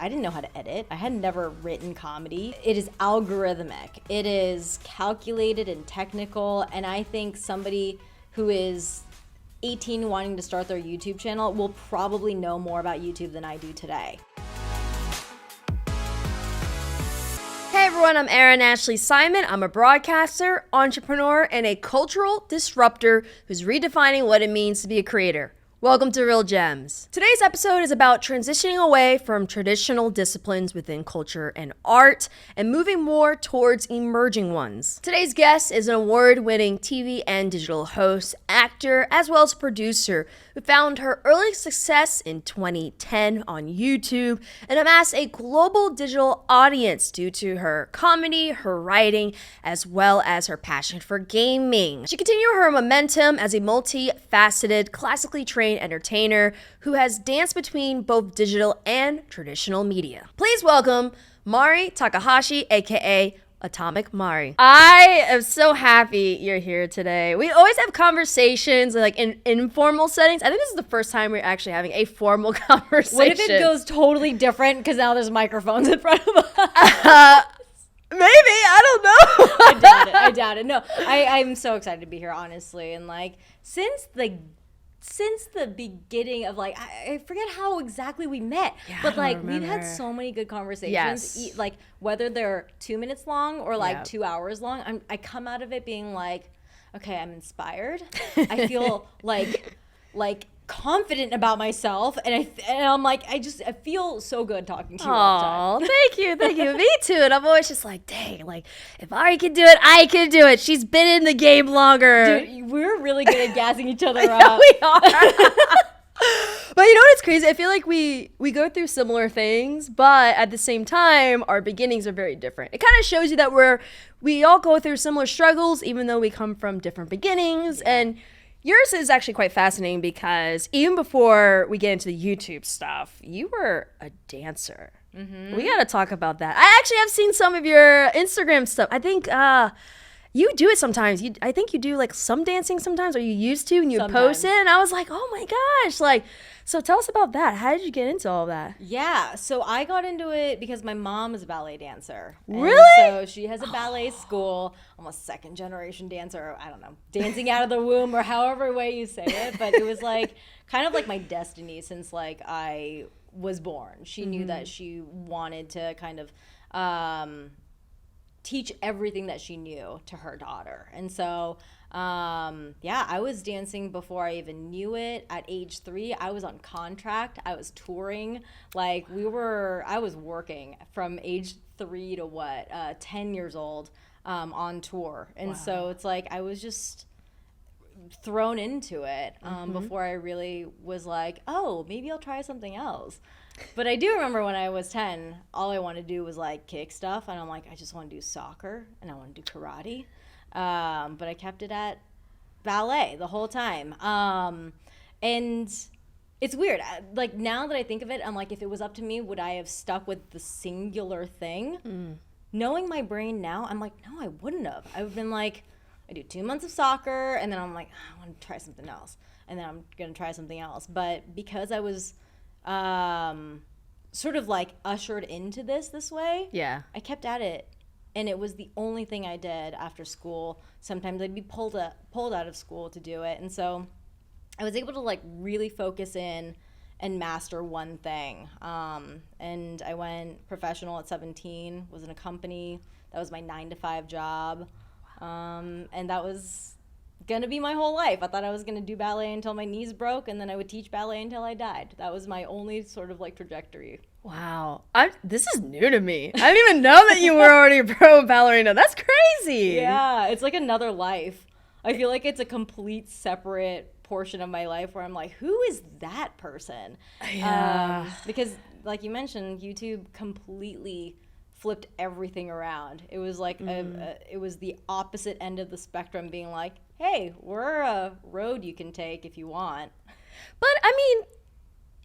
I didn't know how to edit. I had never written comedy. It is algorithmic. It is calculated and technical. And I think somebody who is 18 wanting to start their YouTube channel will probably know more about YouTube than I do today. Hey everyone, I'm Erin Ashley Simon. I'm a broadcaster, entrepreneur, and a cultural disruptor who's redefining what it means to be a creator. Welcome to Real Gems. Today's episode is about transitioning away from traditional disciplines within culture and art and moving more towards emerging ones. Today's guest is an award-winning TV and digital host, actor, as well as producer who found her early success in 2010 on YouTube and amassed a global digital audience due to her comedy, her writing, as well as her passion for gaming. She continued her momentum as a multifaceted, classically trained entertainer who has danced between both digital and traditional media. Please welcome Mari Takahashi, aka AtomicMari. I am so happy you're here today. We always have conversations like in informal settings. I think this is the first time we're actually having a formal conversation. What if it goes totally different because now there's microphones in front of us? Maybe, I don't know. I doubt it. No, I'm so excited to be here, honestly. And like, since the beginning of like, I forget how exactly we met, but like we've had so many good conversations. Yes. Like whether they're 2 minutes long or like 2 hours long, I come out of it being like, okay, I'm inspired. I feel like confident about myself, and I'm like, I feel so good talking to you all the time. Thank you. Me too. And I'm always just like, dang, like if Ari can do it, I can do it. She's been in the game longer. Dude, we're really good at gassing each other up. We are. But you know what's crazy? I feel like we go through similar things, but at the same time, our beginnings are very different. It kind of shows you that we all go through similar struggles, even though we come from different beginnings. And yours is actually quite fascinating because even before we get into the YouTube stuff, you were a dancer. Mm-hmm. We got to talk about that. I actually have seen some of your Instagram stuff. I think you do it sometimes. I think you do like some dancing sometimes, or you used to, and you post it. And I was like, oh my gosh. Like, so tell us about that. How did you get into all that? Yeah, so I got into it because my mom is a ballet dancer. Really? So she has a ballet school. I'm a second generation dancer. I don't know, dancing out of the womb or however way you say it. But it was like kind of like my destiny since like I was born. She knew that she wanted to kind of teach everything that she knew to her daughter. And so I was dancing before I even knew it. At age 3, I was on contract. I was touring. Like I was working from age 3 to 10 years old on tour. And so it's like I was just thrown into it before I really was like, oh, maybe I'll try something else. But I do remember when I was 10, all I wanted to do was like kick stuff. And I'm like, I just want to do soccer and I want to do karate. But I kept it at ballet the whole time. And it's weird. Like now that I think of it, I'm like, if it was up to me, would I have stuck with the singular thing? Knowing my brain now, I'm like, no, I wouldn't have. I would have been like, I do 2 months of soccer and then I'm like, I want to try something else. And then I'm going to try something else. But because I was sort of like ushered into this way, I kept at it. And it was the only thing I did after school. Sometimes I'd be pulled out of school to do it. And so I was able to like really focus in and master one thing. And I went professional at 17, was in a company. That was my 9-to-5 job. And that was going to be my whole life. I thought I was going to do ballet until my knees broke, and then I would teach ballet until I died. That was my only sort of like trajectory. Wow. This is new to me. I didn't even know that you were already a pro ballerina. That's crazy. Yeah, it's like another life. I feel like it's a complete separate portion of my life where I'm like, who is that person? Yeah. Because like you mentioned, YouTube completely flipped everything around. It was like it was the opposite end of the spectrum, being like, hey, we're a road you can take if you want. But I mean,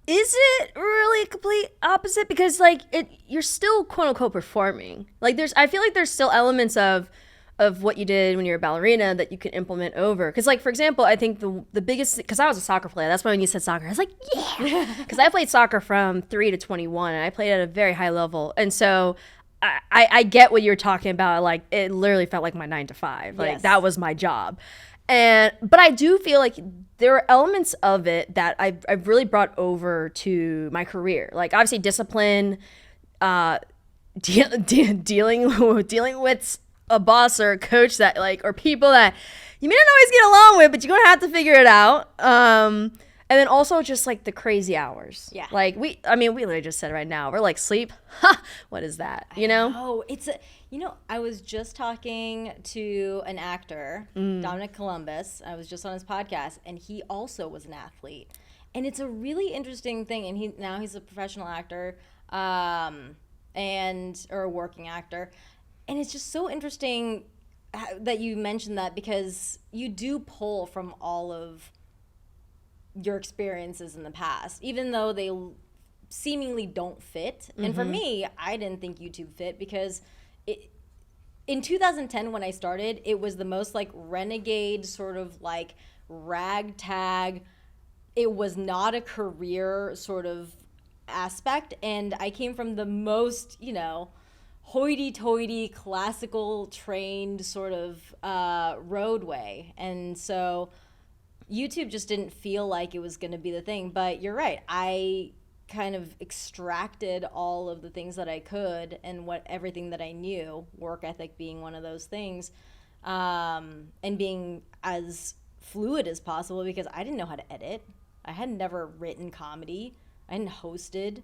is it really a complete opposite? Because like you're still quote unquote performing. Like I feel like there's still elements of, of what you did when you were a ballerina that you could implement over? Because, like, for example, I think the biggest, because I was a soccer player. That's why when you said soccer, I was like, yeah. Because I played soccer from 3 to 21, and I played at a very high level. And so I get what you're talking about. Like, it literally felt like my 9 to 5. Like, Yes. that was my job. But I do feel like there are elements of it that I've really brought over to my career. Like, obviously, discipline, dealing with a boss or a coach that, like, or people that you may not always get along with, but you're gonna have to figure it out. And then also just like the crazy hours. Yeah. Like we literally just said right now, we're like, sleep. Ha! What is that? You know? Oh, I was just talking to an actor, Dominic Columbus. I was just on his podcast, and he also was an athlete. And it's a really interesting thing. And he's a professional actor, or a working actor. And it's just so interesting that you mentioned that, because you do pull from all of your experiences in the past, even though they seemingly don't fit. And for me, I didn't think YouTube fit because in 2010 when I started, it was the most like renegade sort of like ragtag. It was not a career sort of aspect, and I came from the most, hoity-toity, classical trained sort of roadway. And so YouTube just didn't feel like it was going to be the thing. But you're right. I kind of extracted all of the things that I could and everything that I knew, work ethic being one of those things, and being as fluid as possible, because I didn't know how to edit. I had never written comedy. I hadn't hosted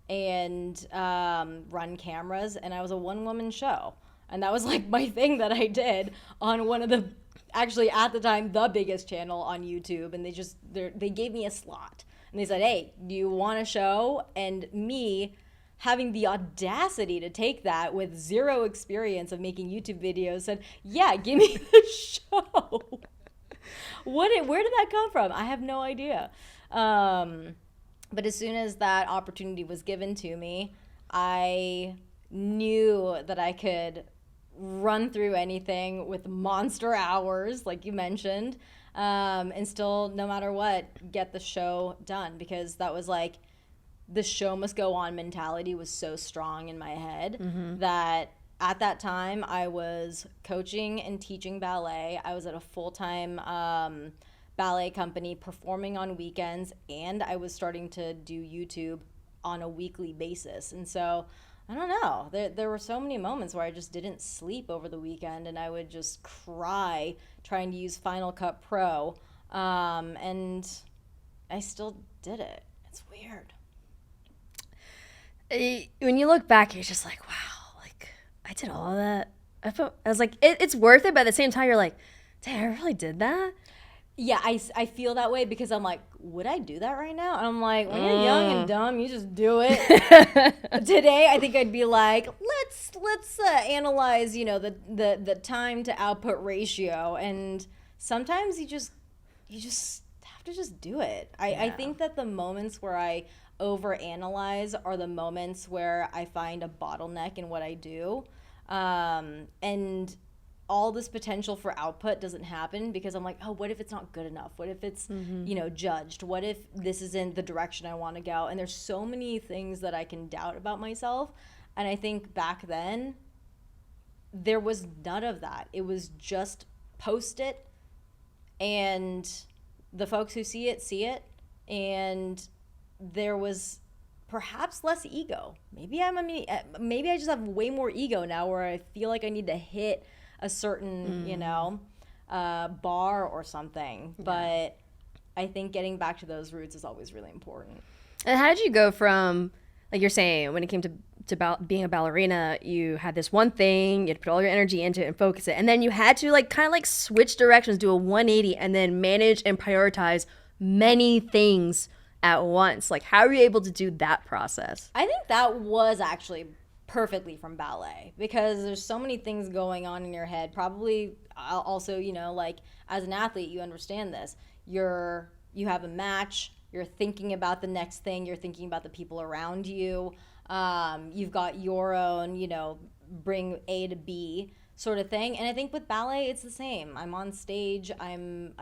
and run cameras, and I was a one-woman show. And that was like my thing that I did on one of the, actually at the time, the biggest channel on YouTube. And they gave me a slot. And they said, hey, do you want a show? And me having the audacity to take that with zero experience of making YouTube videos said, yeah, give me the show. Where did that come from? I have no idea. But as soon as that opportunity was given to me, I knew that I could run through anything with monster hours, like you mentioned, and still, no matter what, get the show done, because that was like, the show must go on mentality was so strong in my head that at that time I was coaching and teaching ballet. I was at a full-time ballet company performing on weekends, and I was starting to do YouTube on a weekly basis. And so I don't know, there were so many moments where I just didn't sleep over the weekend, and I would just cry trying to use Final Cut Pro, and I still did it. It's weird. When you look back, you're just like, wow, like I did all of that. I was like, it's worth it, but at the same time you're like, dang, I really did that? Yeah, I feel that way because I'm like, would I do that right now? And I'm like, when you're young and dumb, you just do it. Today, I think I'd be like, let's analyze, the time to output ratio. And sometimes you just have to just do it. I think that the moments where I overanalyze are the moments where I find a bottleneck in what I do, and all this potential for output doesn't happen because I'm like, oh, what if it's not good enough? What if it's, judged? What if this isn't the direction I want to go? And there's so many things that I can doubt about myself. And I think back then, there was none of that. It was just post it, and the folks who see it, and there was perhaps less ego. Maybe I just have way more ego now, where I feel like I need to hit a certain, bar or something. Yeah. But I think getting back to those roots is always really important. And how did you go from, like you're saying, when it came to being a ballerina, you had this one thing, you had to put all your energy into it and focus it, and then you had to kind of switch directions, do a 180, and then manage and prioritize many things at once. Like, how are you able to do that process? I think that was actually perfectly from ballet, because there's so many things going on in your head. Probably also, as an athlete, you understand this. You have a match, you're thinking about the next thing, you're thinking about the people around you. You've got your own, bring A to B. sort of thing. And I think with ballet, it's the same. I'm on stage. I'm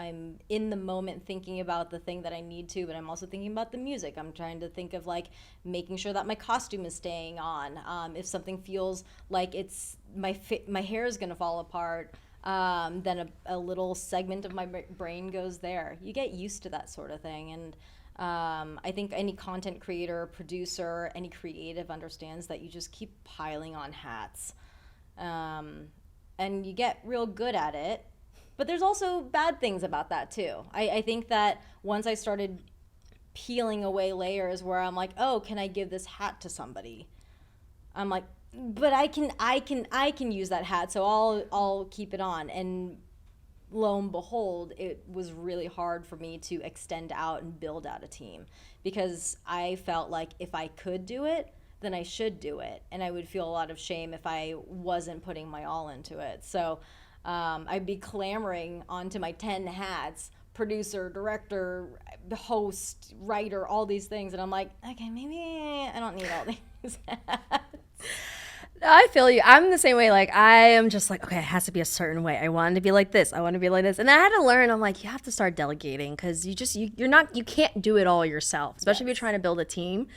in the moment thinking about the thing that I need to, but I'm also thinking about the music. I'm trying to think of like making sure that my costume is staying on. If something feels like it's my hair is gonna fall apart, then a little segment of my brain goes there. You get used to that sort of thing, and I think any content creator, producer, any creative understands that you just keep piling on hats. And you get real good at it. But there's also bad things about that too. I think that once I started peeling away layers where I'm like, oh, can I give this hat to somebody? I'm like, but I can use that hat, so I'll keep it on. And lo and behold, it was really hard for me to extend out and build out a team, because I felt like if I could do it, then I should do it, and I would feel a lot of shame if I wasn't putting my all into it. So I'd be clamoring onto my 10 hats: producer, director, host, writer, all these things, and I'm like, okay, maybe I don't need all these hats. I feel you. I'm the same way. Like, I am just like, okay, it has to be a certain way. I want it to be like this. I want to be like this. And I had to learn, I'm like, you have to start delegating, because you can't do it all yourself, especially if you're trying to build a team.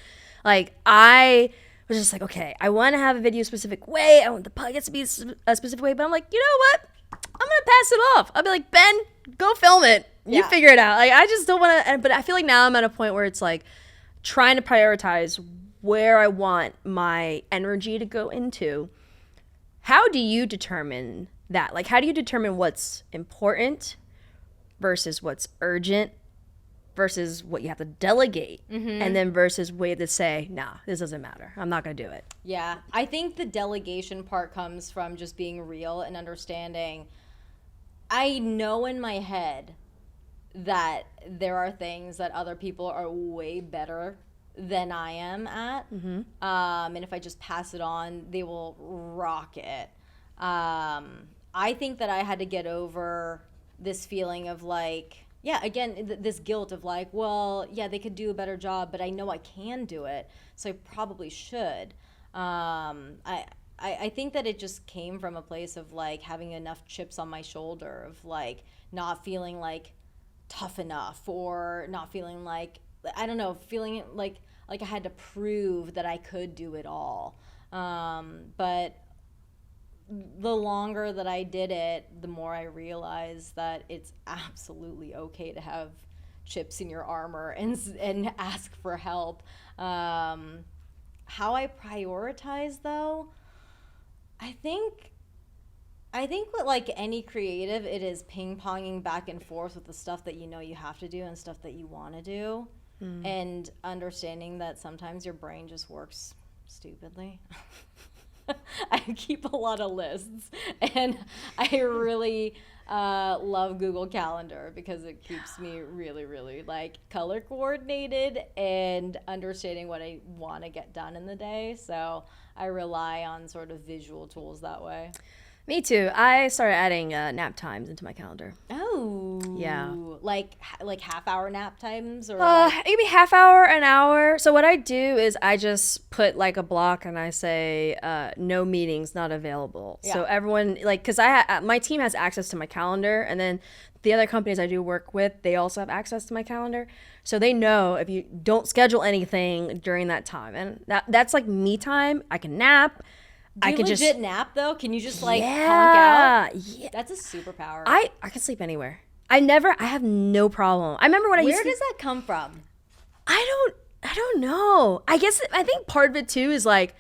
Like, I was just like, okay, I want to have a video a specific way. I want the podcast to be a specific way. But I'm like, you know what? I'm going to pass it off. I'll be like, Ben, go film it. You figure it out. Like, I just don't want to. But I feel like now I'm at a point where it's like trying to prioritize where I want my energy to go into. How do you determine that? Like, how do you determine what's important versus what's urgent versus what you have to delegate, and then versus way to say, nah, this doesn't matter. I'm not going to do it. Yeah, I think the delegation part comes from just being real and understanding. I know in my head that there are things that other people are way better than I am at. And if I just pass it on, they will rock it. I think that I had to get over this feeling of like, yeah, again, this guilt of like, well, yeah, they could do a better job, but I know I can do it, so I probably should. I think that it just came from a place of like having enough chips on my shoulder, of like not feeling like tough enough, or not feeling like, I don't know, feeling like I had to prove that I could do it all. But the longer that I did it, the more I realized that it's absolutely okay to have chips in your armor and ask for help. How I prioritize, though, I think with like any creative, it is ping-ponging back and forth with the stuff that you know you have to do and stuff that you want to do, and understanding that sometimes your brain just works stupidly. I keep a lot of lists, and I really love Google Calendar because it keeps me really, really like color coordinated and understanding what I want to get done in the day. So I rely on sort of visual tools that way. Me too. I started adding nap times into my calendar. Oh, yeah, like half-hour nap times, or maybe half hour, an hour. So what I do is I just put like a block and I say no meetings, not available. Yeah. So everyone, like, because my team has access to my calendar, and then the other companies I do work with, they also have access to my calendar. So they know if you don't schedule anything during that time, and that's like me time. I can nap. Do you legit nap though? Can you just like honk out? Yeah. That's a superpower. I can sleep anywhere. I have no problem. I remember when Where does that come from? I don't know. I think part of it too is like,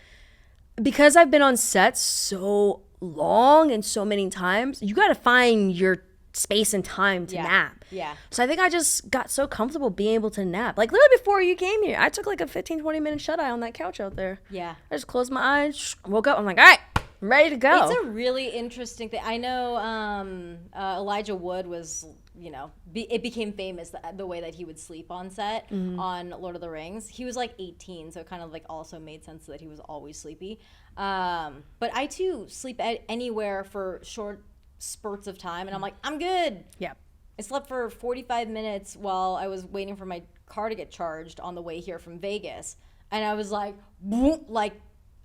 because I've been on set so long and so many times, you got to find your space and time to nap. Yeah. So I think I just got so comfortable being able to nap. Like literally before you came here, I took like a 15-20 minute shut eye on that couch out there. Yeah. I just closed my eyes, woke up, I'm like, all right, I'm ready to go. It's a really interesting thing. I know Elijah Wood was, it became famous the way that he would sleep on set on Lord of the Rings. He was like 18, so it kind of like also made sense that he was always sleepy. But I too sleep anywhere for short spurts of time, and I'm like, I'm good. Yeah. I slept for 45 minutes while I was waiting for my car to get charged on the way here from Vegas, and I was like, boom, like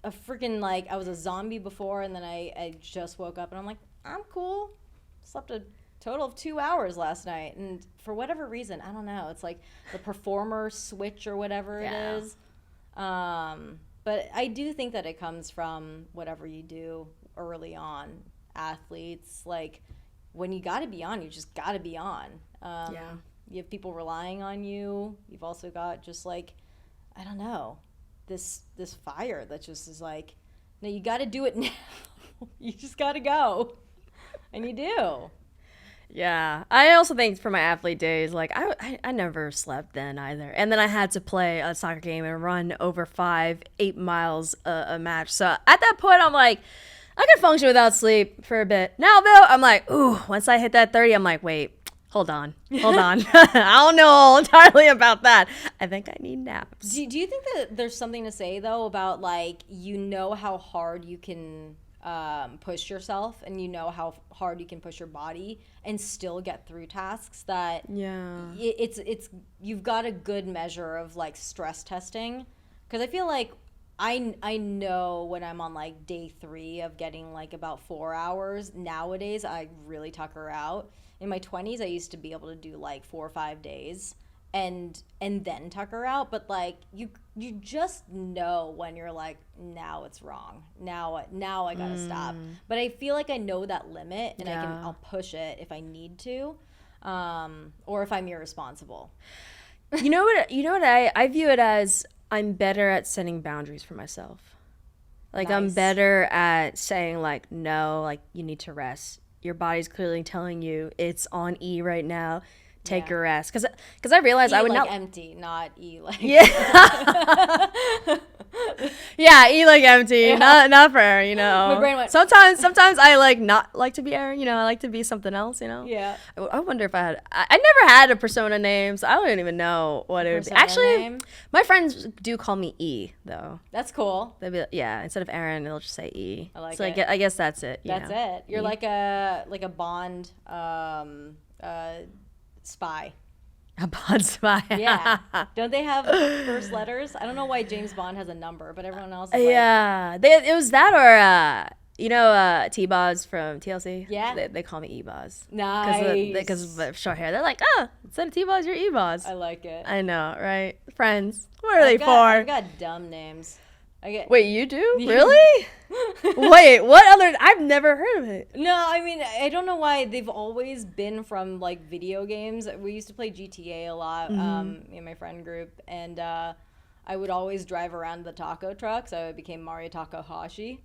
a freaking, like, I was a zombie before, and then I just woke up, and I'm like, I'm cool. Slept a total of 2 hours last night, and for whatever reason, I don't know. It's like the performer switch or whatever it is. But I do think that it comes from whatever you do early on. Athletes, like, when you got to be on, you just got to be on. You have people relying on you. You've also got just, like, I don't know, this fire that just is like, no, you got to do it now. You just got to go. And you do. Yeah. I also think for my athlete days, like, I never slept then either. And then I had to play a soccer game and run over 8 miles a match. So at that point, I'm like, I can function without sleep for a bit. Now, though, I'm like, ooh, once I hit that 30, I'm like, wait, hold on. I don't know entirely about that. I think I need naps. Do you think that there's something to say, though, about, like, you know how hard you can push yourself, and you know how hard you can push your body and still get through tasks, that it's you've got a good measure of, like, stress testing? Because I feel like I know when I'm on, like, day 3 of getting, like, about 4 hours nowadays, I really tucker out. In my 20s, I used to be able to do, like, 4 or 5 days and then tucker out, but, like, you just know when you're like, now it's wrong, now I gotta stop. But I feel like I know that limit, and I'll push it if I need to, or if I'm irresponsible. You know what I view it as, I'm better at setting boundaries for myself. Like, nice. I'm better at saying, like, no, like, you need to rest. Your body's clearly telling you it's on E right now. Take a rest, because I realized I would like not empty, not E like E like empty, not for Erin, you know. My brain went. Sometimes I like not like to be Erin, you know. I like to be something else, you know. Yeah. I wonder if I never had a persona name, so I don't even know what it would be. Actually, name? My friends do call me E though. That's cool. They'll be instead of Erin, they'll just say E. I like so it. I guess that's it. That's it. You're like a Bond spy. A Bond spy. Yeah. Don't they have first letters? I don't know why James Bond has a number, but everyone else is it was that, or T-Boz from TLC. Yeah. They call me E-Boz. Nice. Because of short hair. They're like, instead of T-Boz, you're E-Boz. I like it. I know, right? Friends. What are they for? I've got dumb names. Wait, you do? Really? Wait, what other? I've never heard of it. No, I mean, I don't know why. They've always been from, like, video games. We used to play GTA a lot, me and my friend group, and I would always drive around the taco truck, so I became Mari Takahashi.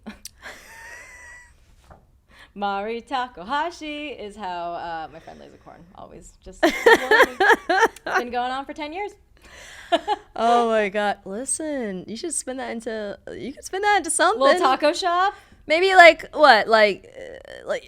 Mari Takahashi is how my friend lays a corn. Always just it's been going on for 10 years. Oh my god! Listen, you should spin that into. You could spin that into something. Little taco shop. Maybe like what? Like I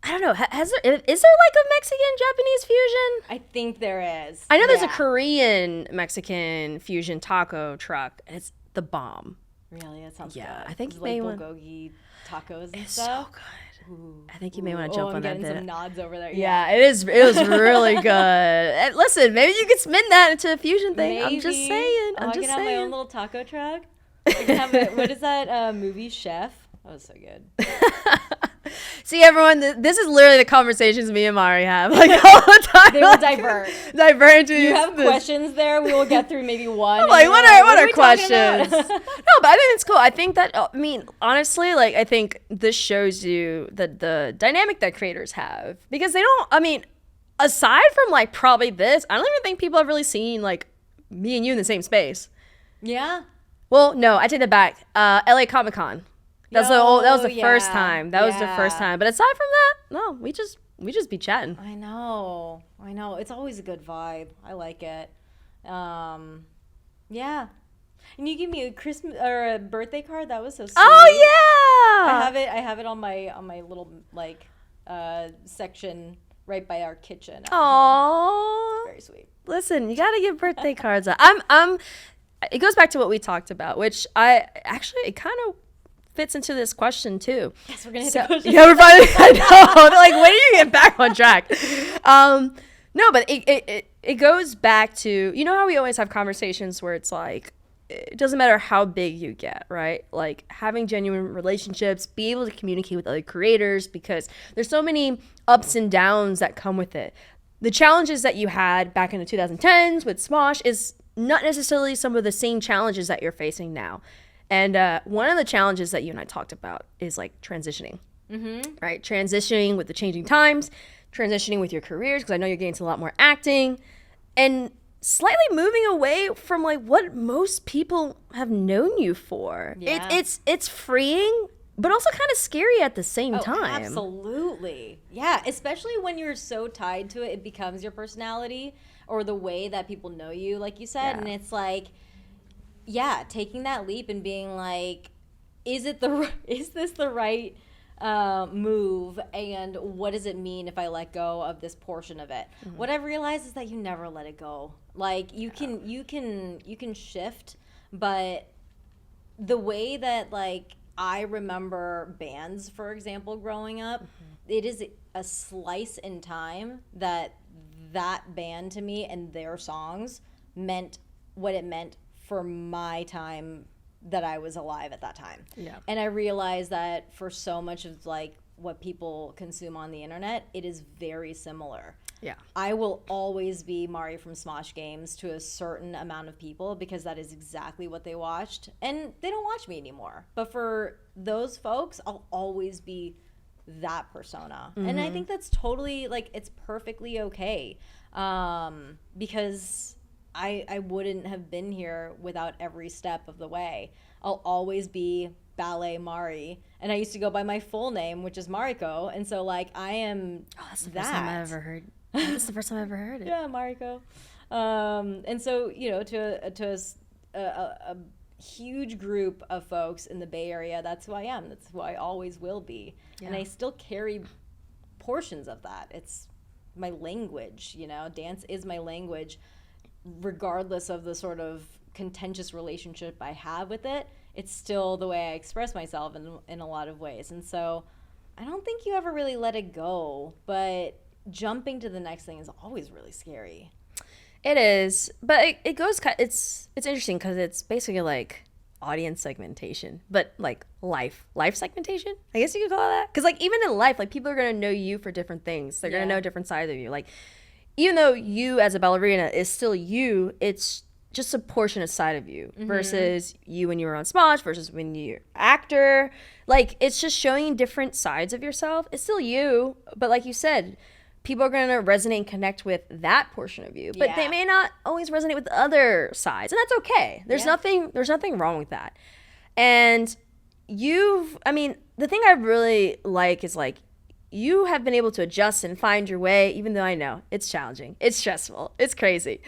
don't know. Is there like a Mexican-Japanese fusion? I think there is. I know there's a Korean Mexican fusion taco truck, and it's the bomb. Really, that sounds good. I think you like may want bulgogi tacos and it's stuff. so good. Ooh. I think you may want to jump on that bit. I'm getting some nods over there. Yeah, it is. It was really good. And listen, maybe you could spin that into a fusion thing. Maybe. I'm just saying. I can have my own little taco truck. I can have what is that movie, Chef? That was so good. See, everyone, this is literally the conversations me and Mari have, like, all the time. They will divert into you have questions there. We will get through maybe one. I'm like, what are questions? No, but I think it's cool. I think that, I mean, honestly, like, I think this shows you the dynamic that creators have, because they don't, I mean, aside from, like, probably this, I don't even think people have really seen, like, me and you in the same space. Yeah. Well, no, I take that back. LA Comic-Con. That was the first time. That was the first time. But aside from that, no, we just be chatting. I know. It's always a good vibe. I like it. Yeah. And you give me a Christmas or a birthday card. That was so sweet. Oh yeah. I have it on my little, like, section right by our kitchen. Aww. Very sweet. Listen, you gotta give birthday cards out. It goes back to what we talked about, which it kind of fits into this question too. Yes, we're gonna hit the question. Yeah, we're finally. I know. They're like, when do you get back on track? No, but it goes back to, you know how we always have conversations where it's like, it doesn't matter how big you get, right? Like having genuine relationships, be able to communicate with other creators, because there's so many ups and downs that come with it. The challenges that you had back in the 2010s with Smosh is not necessarily some of the same challenges that you're facing now. And one of the challenges that you and I talked about is like transitioning, right? Transitioning with the changing times, transitioning with your careers, because I know you're getting into a lot more acting, and slightly moving away from like what most people have known you for. Yeah. It's freeing, but also kind of scary at the same time. Absolutely. Yeah, especially when you're so tied to it, it becomes your personality or the way that people know you, like you said. Yeah. And it's like, yeah, taking that leap and being like, is this the right move, and what does it mean if I let go of this portion of it? What I've realized is that you never let it go. Like you can shift, but the way that like I remember bands, for example, growing up, it is a slice in time that band to me and their songs meant what it meant for my time that I was alive at that time. Yeah. And I realized that for so much of like what people consume on the internet, it is very similar. Yeah. I will always be Mari from Smosh Games to a certain amount of people because that is exactly what they watched, and they don't watch me anymore. But for those folks, I'll always be that persona. And I think that's totally like, it's perfectly okay. Because I wouldn't have been here without every step of the way. I'll always be Ballet Mari, and I used to go by my full name, which is Mariko, and so like I am That's the first time I ever heard. That's the first time I ever heard it. Yeah, Mariko. And so, you know, to a huge group of folks in the Bay Area, that's who I am. That's who I always will be. Yeah. And I still carry portions of that. It's my language, you know. Dance is my language, regardless of the sort of contentious relationship I have with it. It's still the way I express myself in a lot of ways. And so I don't think you ever really let it go, but jumping to the next thing is always really scary. It is, but it goes. It's interesting because it's basically like audience segmentation, but like life segmentation. I guess you could call it that. Because like even in life, like people are gonna know you for different things. They're gonna know different sides of you. Like even though you as a ballerina is still you, it's just a portion of side of you versus you when you were on Smosh versus when you're actor. Like it's just showing different sides of yourself. It's still you, but like you said, people are going to resonate and connect with that portion of you, but they may not always resonate with the other sides, and that's okay. There's nothing wrong with that. And the thing I really like is like you have been able to adjust and find your way, even though I know it's challenging, it's stressful, it's crazy.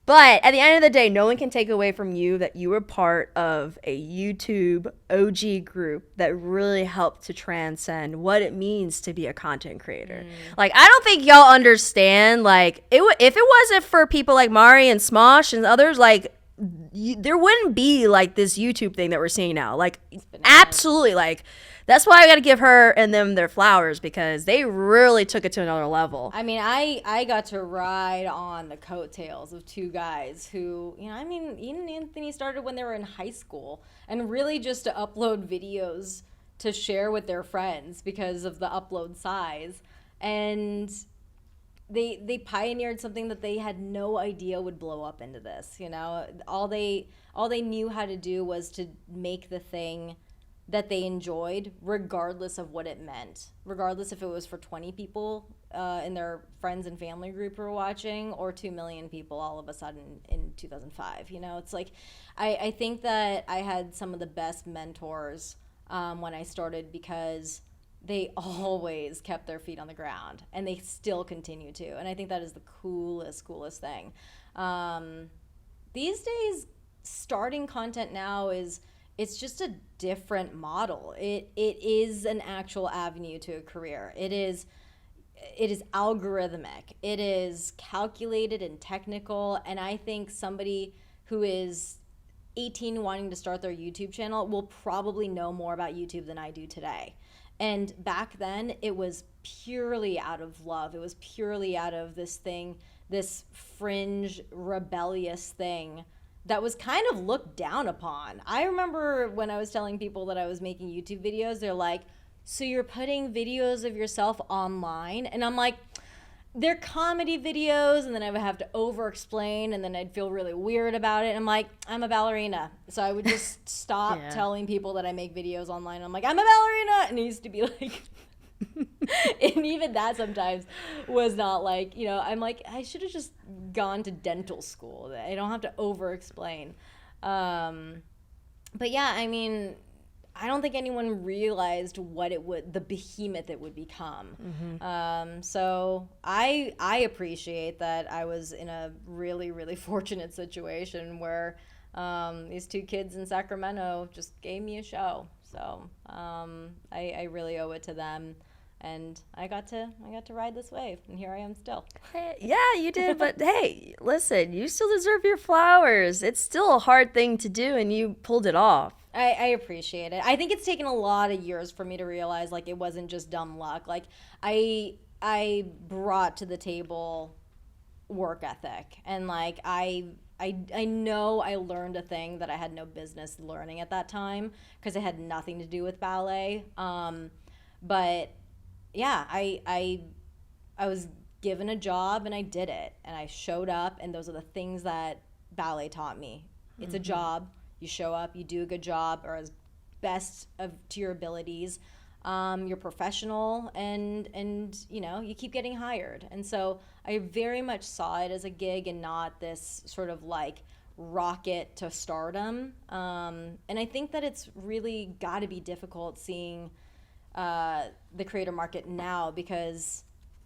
But at the end of the day, no one can take away from you that you were part of a YouTube OG group that really helped to transcend what it means to be a content creator. Like, I don't think y'all understand, like, if it wasn't for people like Mari and Smosh and others, like, there wouldn't be, like, this YouTube thing that we're seeing now. Like, absolutely, like, that's why I got to give her and them their flowers, because they really took it to another level. I mean, I got to ride on the coattails of two guys who, you know, I mean, Ian and Anthony started when they were in high school, and really just to upload videos to share with their friends because of the upload size. And they pioneered something that they had no idea would blow up into this, you know. All they knew how to do was to make the thing that they enjoyed, regardless of what it meant, regardless if it was for 20 people in their friends and family group who were watching, or 2 million people all of a sudden in 2005. You know, it's like, I think that I had some of the best mentors when I started, because they always kept their feet on the ground, and they still continue to. And I think that is the coolest thing. These days, starting content now it's just a different model. It is an actual avenue to a career. It is algorithmic. It is calculated and technical. And I think somebody who is 18 wanting to start their YouTube channel will probably know more about YouTube than I do today. And back then, it was purely out of love. It was purely out of this fringe, rebellious thing that was kind of looked down upon. I remember when I was telling people that I was making YouTube videos, they're like, so you're putting videos of yourself online? And I'm like, they're comedy videos, and then I would have to over-explain, and then I'd feel really weird about it. And I'm like, I'm a ballerina. So I would just stop telling people that I make videos online. I'm like, I'm a ballerina! And it used to be like... and even that sometimes was not like, you know, I'm like, I should have just gone to dental school. I don't have to over-explain. But yeah, I mean... I don't think anyone realized what the behemoth it would become. So I appreciate that I was in a really, really fortunate situation where these two kids in Sacramento just gave me a show. So I really owe it to them. And I got to ride this wave, and here I am still. Hey, yeah, you did, but hey, listen, you still deserve your flowers. It's still a hard thing to do, and you pulled it off. I appreciate it. I think it's taken a lot of years for me to realize, like, it wasn't just dumb luck. Like, I brought to the table work ethic, and like I know I learned a thing that I had no business learning at that time because it had nothing to do with ballet. But yeah, I was given a job and I did it, and I showed up, and those are the things that ballet taught me. It's a job. You show up, you do a good job, or as best to your abilities. You're professional, and you know, you keep getting hired. And so I very much saw it as a gig and not this sort of like rocket to stardom. And I think that it's really got to be difficult seeing the creator market now, because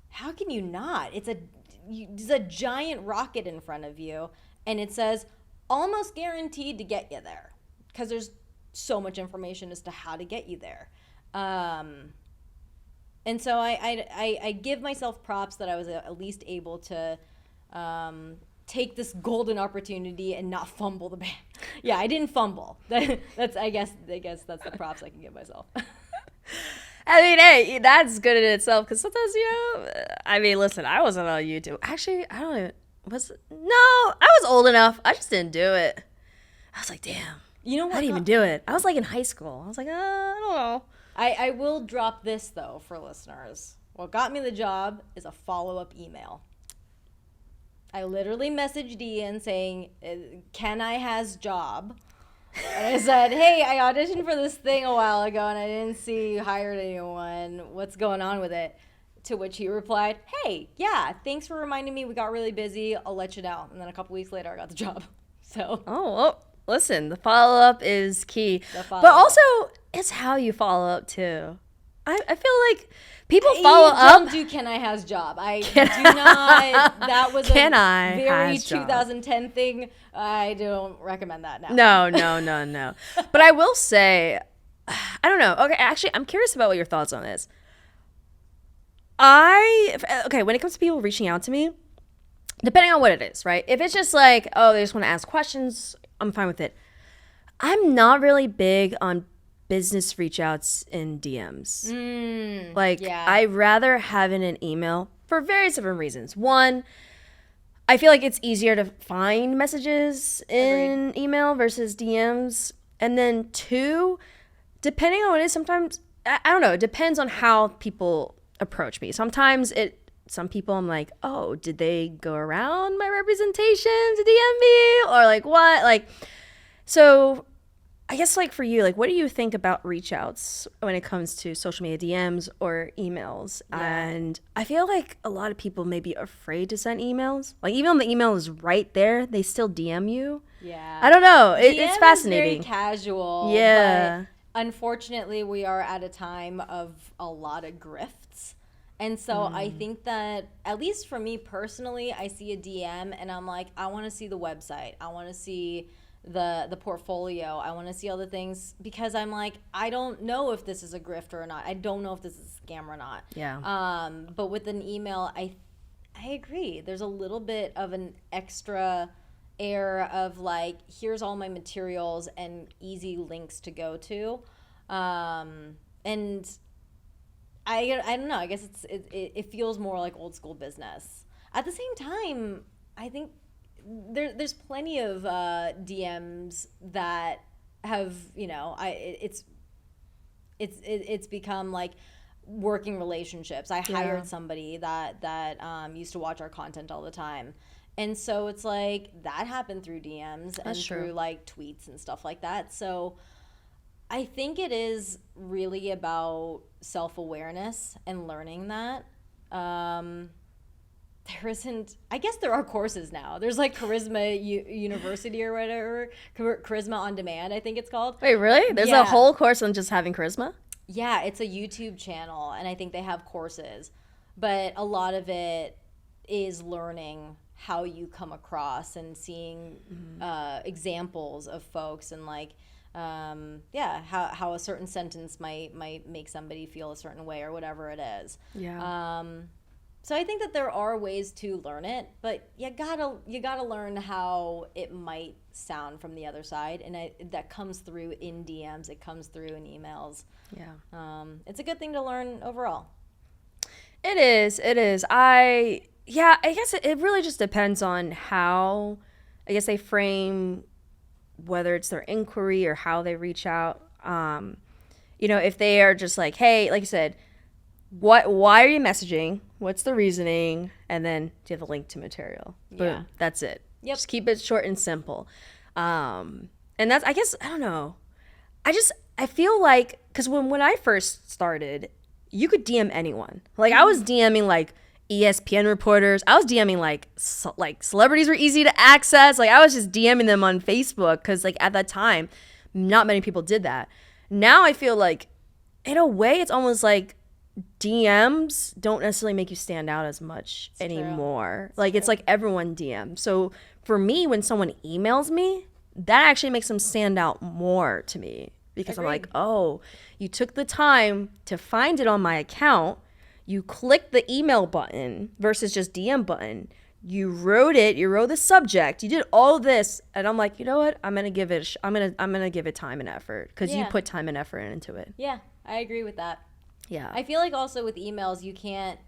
how can you not? It's a giant rocket in front of you, and it says almost guaranteed to get you there, because there's so much information as to how to get you there. And so I give myself props that I was at least able to take this golden opportunity and not fumble the bag. Yeah, I didn't fumble. I guess that's the props I can give myself. I mean, hey, that's good in itself, because sometimes, you know, I mean, listen, I wasn't on YouTube. Actually, I don't even, I was old enough. I just didn't do it. I was like, damn. You know what? I didn't even do it. I was like in high school. I was like, I don't know. I will drop this, though, for listeners. What got me the job is a follow-up email. I literally messaged Ian saying, can I has job? And I said, hey, I auditioned for this thing a while ago, and I didn't see you hired anyone. What's going on with it? To which he replied, hey, yeah, thanks for reminding me. We got really busy. I'll let you know. And then a couple weeks later, I got the job. So. Oh, well, listen, the follow-up is key. But also, it's how you follow up, too. I feel like people follow up. Don't do Can I Has job. I do not. That was a very 2010 thing. I don't recommend that now. No. But I will say, I don't know. Okay, actually, I'm curious about what your thoughts on this. When it comes to people reaching out to me, depending on what it is, right? If it's just like, oh, they just want to ask questions, I'm fine with it. I'm not really big on business reach outs in DMs. I'd rather have in an email for various different reasons. One, I feel like it's easier to find messages in email versus DMs. And then two, depending on what it is, sometimes, I don't know, it depends on how people approach me. Sometimes some people I'm like, oh, did they go around my representation to DM me? Or like what? Like, so I guess like for you, like what do you think about reach outs when it comes to social media DMs or emails? Yeah. And I feel like a lot of people may be afraid to send emails. Like even when the email is right there, they still DM you. Yeah. I don't know. It's fascinating. Is very casual. Yeah. But unfortunately, we are at a time of a lot of grifts. And so I think that, at least for me personally, I see a DM and I'm like, I want to see the website. I want to see the portfolio. I want to see all the things, because I'm like, I don't know if this is a grift or not. I don't know if this is a scam or not. Yeah. But with an email, I agree. There's a little bit of an extra air of like, here's all my materials and easy links to go to. And I don't know. I guess it feels more like old school business. At the same time, I think there's plenty of DMs that have, it's become like working relationships. I hired somebody that used to watch our content all the time. And so it's like that happened through DMs and through like tweets and stuff like that. So I think it is really about self-awareness and learning that. There isn't, I guess there are courses now. There's like Charisma University or whatever, Charisma on Demand, I think it's called. Wait, really? There's a whole course on just having charisma? Yeah, it's a YouTube channel, and I think they have courses. But a lot of it is learning how you come across and seeing examples of folks and like, how a certain sentence might make somebody feel a certain way or whatever it is. Yeah. So I think that there are ways to learn it, but you gotta learn how it might sound from the other side, and that comes through in DMs. It comes through in emails. Yeah. It's a good thing to learn overall. It is. I guess it really just depends on how, I guess, they frame whether it's their inquiry or how they reach out. If they are just like, hey, like I said, why are you messaging? What's the reasoning? And then do you have a link to material? Boom. Yeah. That's it. Yep. Just keep it short and simple. And that's, I guess, I don't know. I feel like, because when I first started, you could DM anyone. Like, I was DMing, like, ESPN reporters. I was DMing, like celebrities were easy to access. Like, I was just DMing them on Facebook because, like, at that time, not many people did that. Now I feel like, in a way, it's almost like DMs don't necessarily make you stand out as much anymore. It's like everyone DM. So for me, when someone emails me, that actually makes them stand out more to me because Agreed. I'm like, oh, you took the time to find it on my account. You clicked the email button versus just DM button. You wrote it. You wrote the subject. You did all this, and I'm like, you know what? I'm gonna give it. I'm gonna give it time and effort because you put time and effort into it. Yeah, I agree with that. Yeah. I feel like also with emails, you can't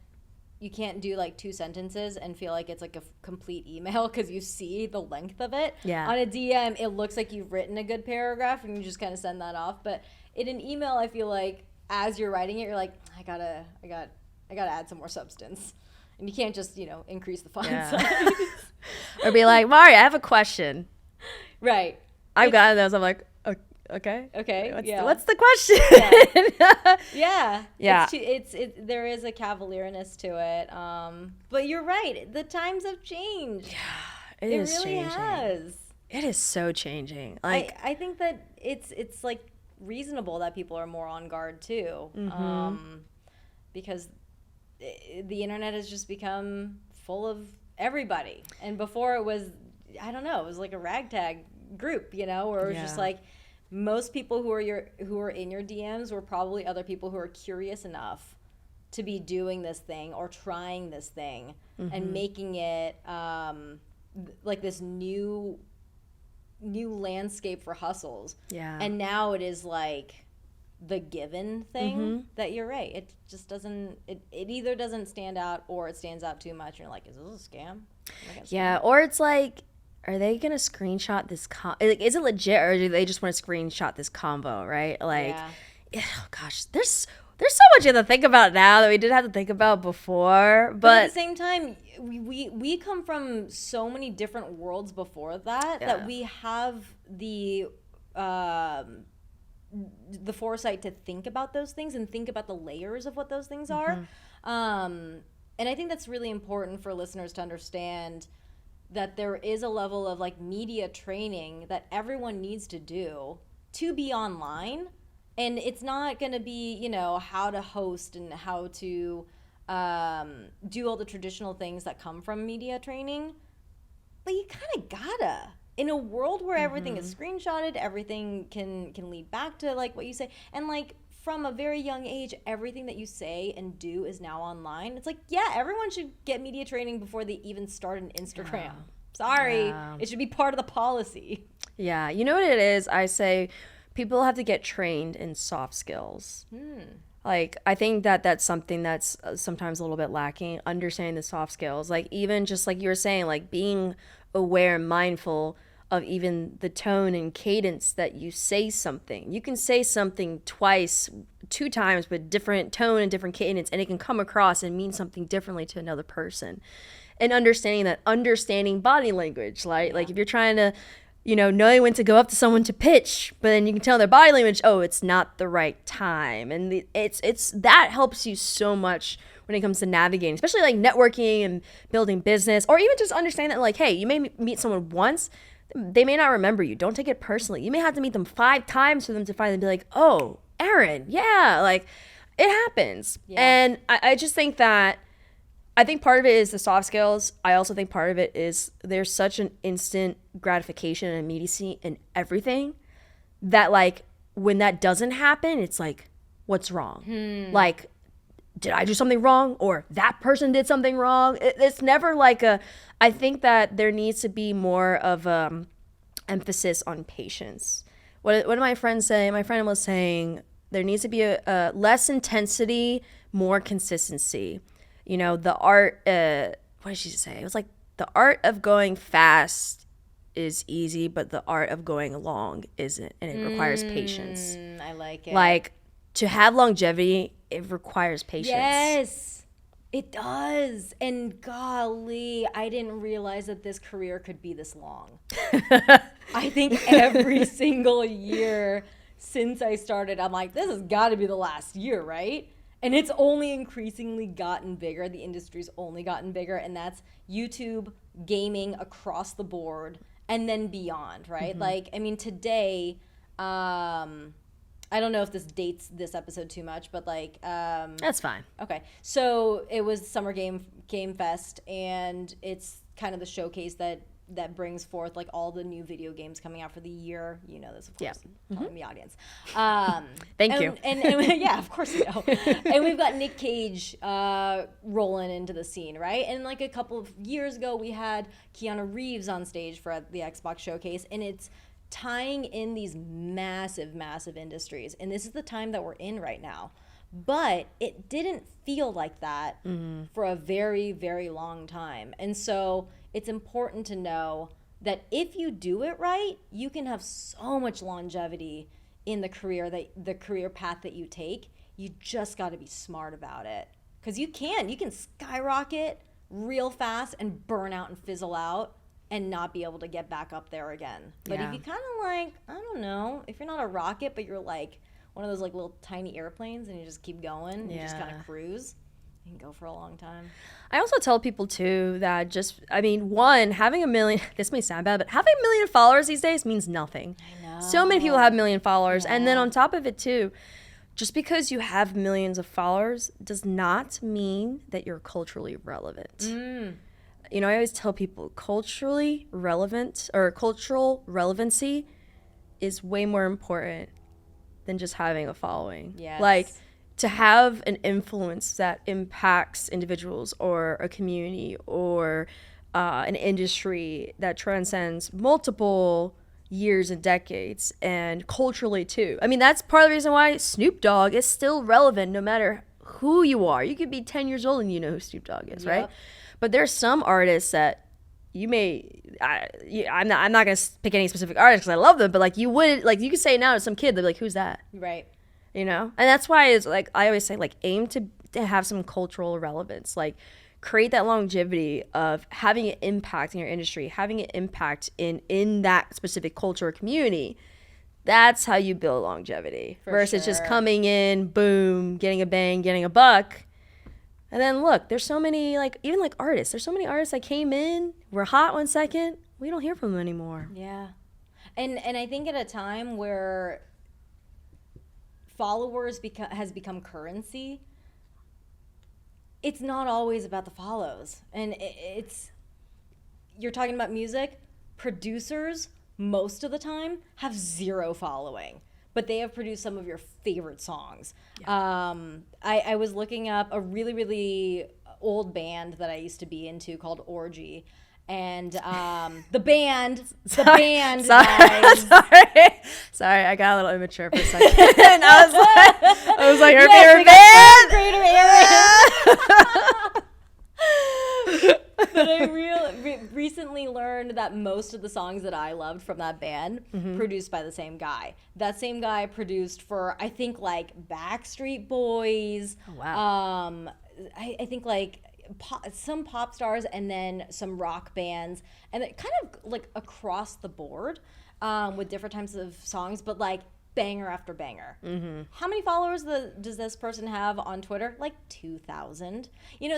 do like 2 sentences and feel like it's like a complete email because you see the length of it. Yeah. On a DM, it looks like you've written a good paragraph and you just kind of send that off. But in an email, I feel like as you're writing it, you're like, I gotta add some more substance. And you can't just, increase the font size. Or be like, Mari, I have a question. Right. I've gotten those. I'm like, okay. What's the question? Yeah. Yeah. There is a cavalierness to it. But you're right. The times have changed. Yeah, it is really changing. has. It is so changing. Like, I think that it's like reasonable that people are more on guard too. Because the internet has just become full of everybody. And before it was, I don't know, it was like a ragtag group, where it was just like most people who are in your DMs were probably other people who are curious enough to be doing this thing or trying this thing and making it like this new landscape for hustles. Yeah. And now it is like the given thing that you're right. It just doesn't, it either doesn't stand out or it stands out too much. And you're like, is this a scam? Yeah. Or it's like, are they going to screenshot this? Is it legit or do they just want to screenshot this convo, right? Like, oh gosh, there's so much you have to think about now that we didn't have to think about before. But at the same time, we come from so many different worlds before that we have the foresight to think about those things and think about the layers of what those things are. And I think that's really important for listeners to understand that there is a level of like media training that everyone needs to do to be online. And it's not going to be, how to host and how to do all the traditional things that come from media training. But you kind of gotta. In a world where everything is screenshotted, everything can lead back to like what you say. And like from a very young age, everything that you say and do is now online. It's like, everyone should get media training before they even start an Instagram. Yeah. Sorry. It should be part of the policy. Yeah. You know what it is? I say people have to get trained in soft skills. Like, I think that's something that's sometimes a little bit lacking, understanding the soft skills. Like, even just like you were saying, like being aware and mindful of even the tone and cadence that you say something. You can say something twice, 2 times with different tone and different cadence, and it can come across and mean something differently to another person. And understanding body language, right? Yeah. Like if you're trying to, knowing when to go up to someone to pitch, but then you can tell their body language, oh, it's not the right time. And it's that helps you so much when it comes to navigating, especially like networking and building business, or even just understand that like, hey, you may meet someone once, they may not remember you. Don't take it personally. You may have to meet them 5 times for them to finally be like, oh, Erin, yeah, like it happens. Yeah. And I just think that, I think part of it is the soft skills. I also think part of it is there's such an instant gratification and immediacy in everything that like when that doesn't happen, it's like, what's wrong? Like, did I do something wrong? Or that person did something wrong? It's never like I think that there needs to be more of emphasis on patience. What did my friend say? My friend was saying there needs to be a less intensity, more consistency. The art, what did she say? It was like the art of going fast is easy, but the art of going long isn't, and it requires patience. I like it. Like to have longevity, it requires patience. Yes, it does. And golly, I didn't realize that this career could be this long. I think every single year since I started, I'm like, this has got to be the last year, right? And it's only increasingly gotten bigger. The industry's only gotten bigger, and that's YouTube, gaming across the board, and then beyond, right? Mm-hmm. Like, I mean, today, I don't know if this dates this episode too much, but like... that's fine. Okay. So it was Summer Game Fest, and it's kind of the showcase that brings forth like all the new video games coming out for the year. You know this, of course, telling the audience. Thank you. And yeah, of course you know. And we've got Nick Cage rolling into the scene, right? And like a couple of years ago, we had Keanu Reeves on stage for the Xbox showcase, and it's tying in these massive, massive industries. And this is the time that we're in right now. But it didn't feel like that for a very, very long time. And so it's important to know that if you do it right, you can have so much longevity in the career path that you take. You just got to be smart about it. Because you can skyrocket real fast and burn out and fizzle out and not be able to get back up there again. But if you kind of like, I don't know, if you're not a rocket, but you're like one of those like little tiny airplanes and you just keep going, you just kind of cruise, you can go for a long time. I also tell people too that one, having 1 million, this may sound bad, but having 1 million followers these days means nothing. I know. So many people have 1 million followers. Yeah. And then on top of it too, just because you have millions of followers does not mean that you're culturally relevant. I always tell people culturally relevant or cultural relevancy is way more important than just having a following. Yes. Like to have an influence that impacts individuals or a community or an industry that transcends multiple years and decades, and culturally too. I mean, that's part of the reason why Snoop Dogg is still relevant no matter who you are. You could be 10 years old and you know who Snoop Dogg is, right? But there's some artists that you may, I'm not going to pick any specific artists because I love them, but like you could say now to some kid, they'll be like, who's that? Right. And that's why it's like, I always say like aim to have some cultural relevance, like create that longevity of having an impact in your industry, having an impact in that specific culture or community. That's how you build longevity versus just coming in, boom, getting a bang, getting a buck. And then look, there's so many, like, even like artists. There's so many artists that came in, were hot 1 second. We don't hear from them anymore. Yeah. And I think at a time where followers has become currency, it's not always about the follows. And you're talking about music, producers most of the time have 0 following. But they have produced some of your favorite songs. Yeah. I was looking up a really, really old band that I used to be into called Orgy. And the band, guys. Sorry, I got a little immature for a second. I was like, her favorite band? But I recently learned that most of the songs that I loved from that band produced by the same guy. That same guy produced for, I think, like Backstreet Boys. Oh, wow. I think like some pop stars and then some rock bands, and it kind of like across the board with different types of songs, but like banger after banger. How many followers does this person have on Twitter? Like 2,000.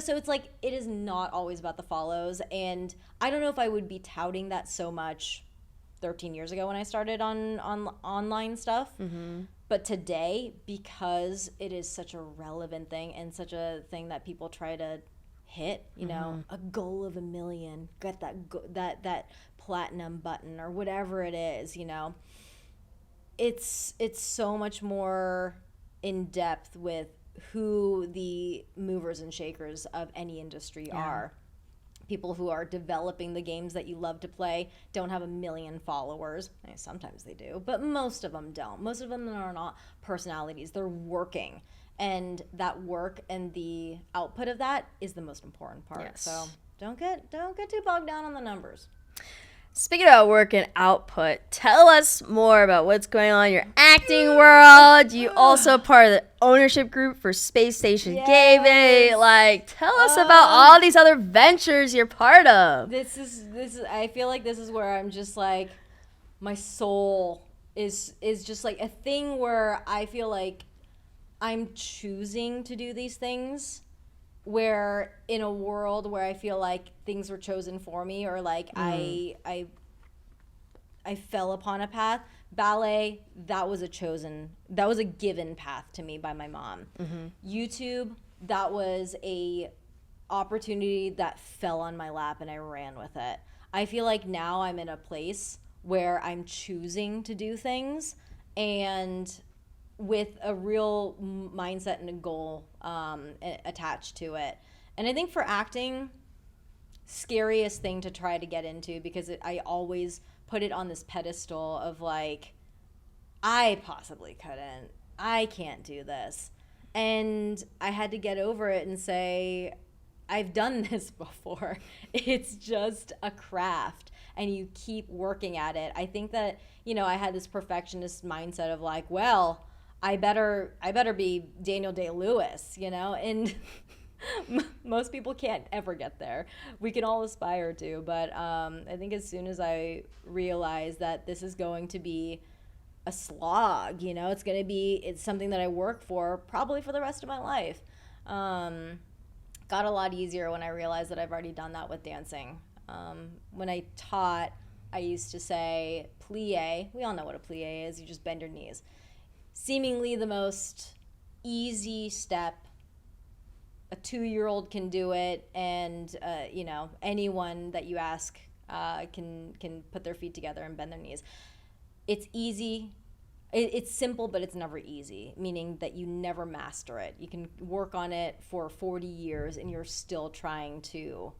So it's like it is not always about the follows, and I don't know if I would be touting that so much 13 years ago when I started on online stuff. But today, because it is such a relevant thing and such a thing that people try to hit, a goal of 1 million, get that platinum button or whatever it is, it's so much more in depth with who the movers and shakers of any industry are. People who are developing the games that you love to play don't have 1 million followers. Sometimes they do, but most of them don't. Most of them are not personalities. They're working. And that work and the output of that is the most important part. Yes. So don't get too bogged down on the numbers. Speaking about work and output, tell us more about what's going on in your acting world. You also part of the ownership group for Space Station Gaming. Like, tell us about all these other ventures you're part of. This is. I feel like this is where I'm just like, my soul is just like a thing where I feel like I'm choosing to do these things. Where in a world where I feel like things were chosen for me, or like I fell upon a path. Ballet, that was a given path to me by my mom. YouTube, that was a opportunity that fell on my lap and I ran with it. I feel like now I'm in a place where I'm choosing to do things and with a real mindset and a goal attached to it. And I think for acting, scariest thing to try to get into, because I always put it on this pedestal of like, I possibly couldn't. I can't do this. And I had to get over it and say, I've done this before. It's just a craft and you keep working at it. I think that, I had this perfectionist mindset of like, well, I better be Daniel Day-Lewis, and most people can't ever get there. We can all aspire to, but I think as soon as I realized that this is going to be a slog, it's something that I work for probably for the rest of my life. Got a lot easier when I realized that I've already done that with dancing. When I taught, I used to say plie. We all know what a plie is. You just bend your knees. Seemingly the most easy step. A 2-year-old can do it, and anyone that you ask can put their feet together and bend their knees. It's easy. It's simple, but it's never easy, meaning that you never master it. You can work on it for 40 years, and you're still trying to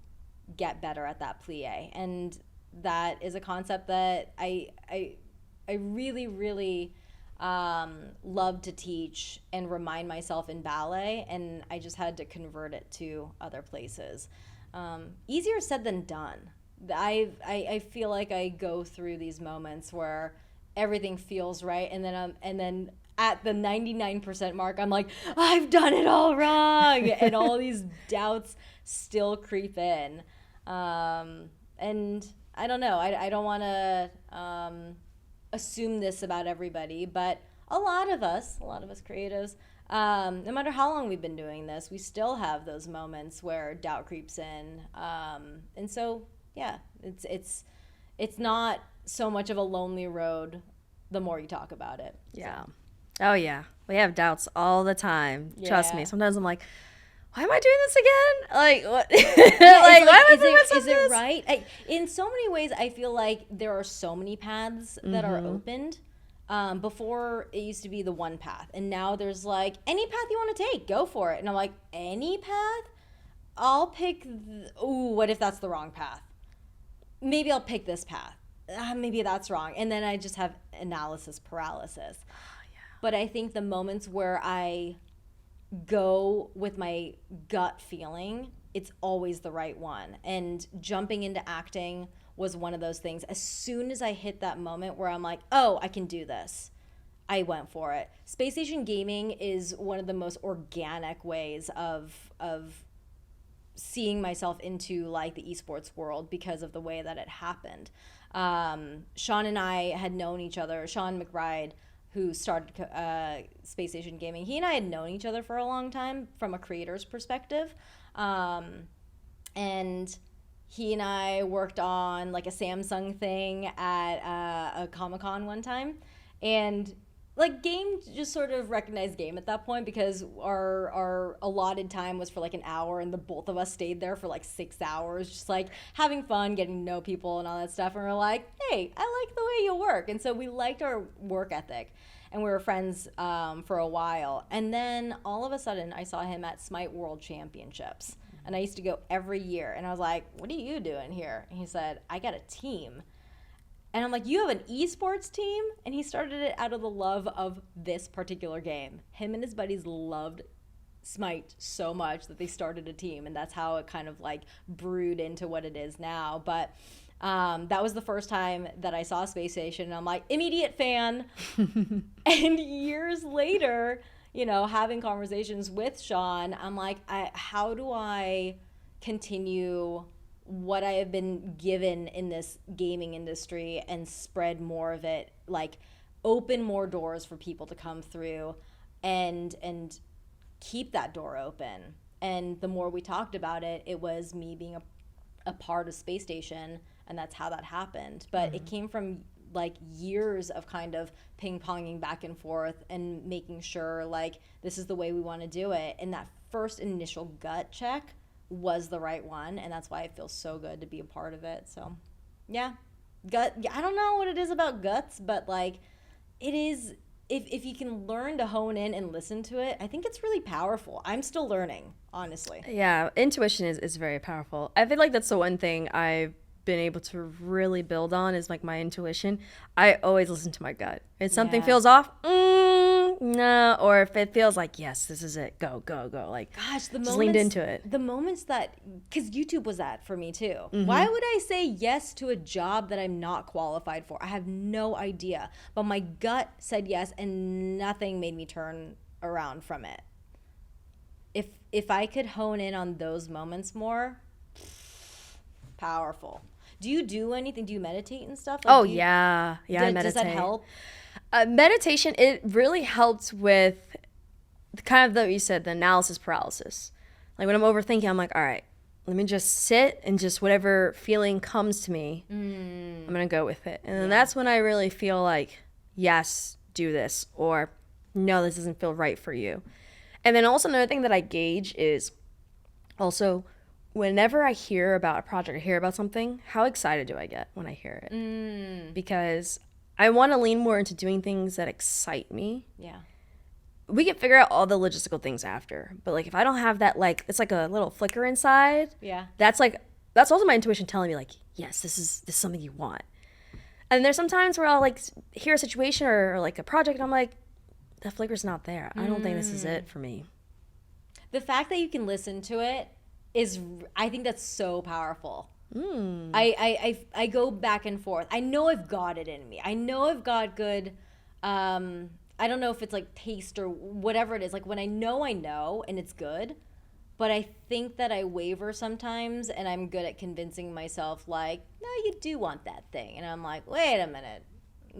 get better at that plie. And that is a concept that I really, really love to teach and remind myself in ballet, and I just had to convert it to other places. Easier said than done. I feel like I go through these moments where everything feels right, and then at the 99% mark, I'm like, I've done it all wrong, and all these doubts still creep in. And I don't know. I don't want to assume this about everybody, but a lot of us creatives, no matter how long we've been doing this, we still have those moments where doubt creeps in. And so, yeah, it's not so much of a lonely road the more you talk about it. Yeah. Oh, yeah. We have doubts all the time. Yeah. Trust me. Sometimes I'm like, why am I doing this again? Like, what? Yeah, like, why am I doing is it right? In so many ways, I feel like there are so many paths that are opened. Before, it used to be the one path. And now there's like, any path you want to take, go for it. And I'm like, any path? I'll pick, what if that's the wrong path? Maybe I'll pick this path. Maybe that's wrong. And then I just have analysis paralysis. Oh, yeah. But I think the moments where I go with my gut feeling, it's always the right one. And jumping into acting was one of those things. As soon as I hit that moment where I'm like, oh, I can do this, I went for it. Space Station Gaming is one of the most organic ways of seeing myself into like the esports world because of the way that it happened. Sean and I had known each other. Sean McBride, who started Space Station Gaming, he and I had known each other for a long time from a creator's perspective. And he and I worked on like a Samsung thing at a Comic-Con one time. And like game just sort of recognized game at that point because our allotted time was for like an hour and the both of us stayed there for like 6 hours just like having fun, getting to know people and all that stuff, and we're like, hey, I like the way you work. And so we liked our work ethic and we were friends for a while. And then all of a sudden I saw him at Smite World Championships, and I used to go every year, and I was like, what are you doing here? And he said, I got a team. And I'm like, you have an esports team? And he started it out of the love of this particular game. Him and his buddies loved Smite so much that they started a team. And that's how it kind of like brewed into what it is now. But that was the first time that I saw Space Station. And I'm like, immediate fan. And years later, you know, having conversations with Sean, I'm like, how do I continue what I have been given in this gaming industry and spread more of it, like open more doors for people to come through and keep that door open. And the more we talked about it, it was me being a part of Space Station, and that's how that happened. But it came from like years of kind of ping-ponging back and forth and making sure like this is the way we want to do it. And that first initial gut check was the right one, and that's why it feels so good to be a part of it. So yeah, I don't know what it is about guts, but like it is, if you can learn to hone in and listen to it, I think it's really powerful. I'm still learning, honestly. Yeah, intuition is very powerful. I feel like that's the one thing I've been able to really build on is like my intuition. I always listen to my gut. If something feels off, no, or if it feels like, yes, this is it, go. Like, gosh, the just moments, leaned into it. The moments that, because YouTube was that for me too. Mm-hmm. Why would I say yes to a job that I'm not qualified for? I have no idea. But my gut said yes, and nothing made me turn around from it. If I could hone in on those moments more, powerful. Do you do anything? Do you meditate and stuff? Like, I meditate. Does that help? Meditation, it really helps with kind of you said, the analysis paralysis. Like when I'm overthinking, I'm like, all right, let me just sit and just whatever feeling comes to me, I'm going to go with it. And then that's when I really feel like, yes, do this, or no, this doesn't feel right for you. And then also another thing that I gauge is also whenever I hear about a project or hear about something, how excited do I get when I hear it? Because I want to lean more into doing things that excite me. Yeah. We can figure out all the logistical things after. But like if I don't have that, like it's like a little flicker inside. Yeah. That's also my intuition telling me like, yes, this is something you want. And there's some times where I'll like hear a situation or like a project and I'm like, that flicker's not there. I don't think this is it for me. The fact that you can listen to it is, I think that's so powerful. I go back and forth. I know I've got it in me. I know I've got good, I don't know if it's like taste or whatever it is. Like when I know and it's good, but I think that I waver sometimes and I'm good at convincing myself like, no, you do want that thing. And I'm like, wait a minute.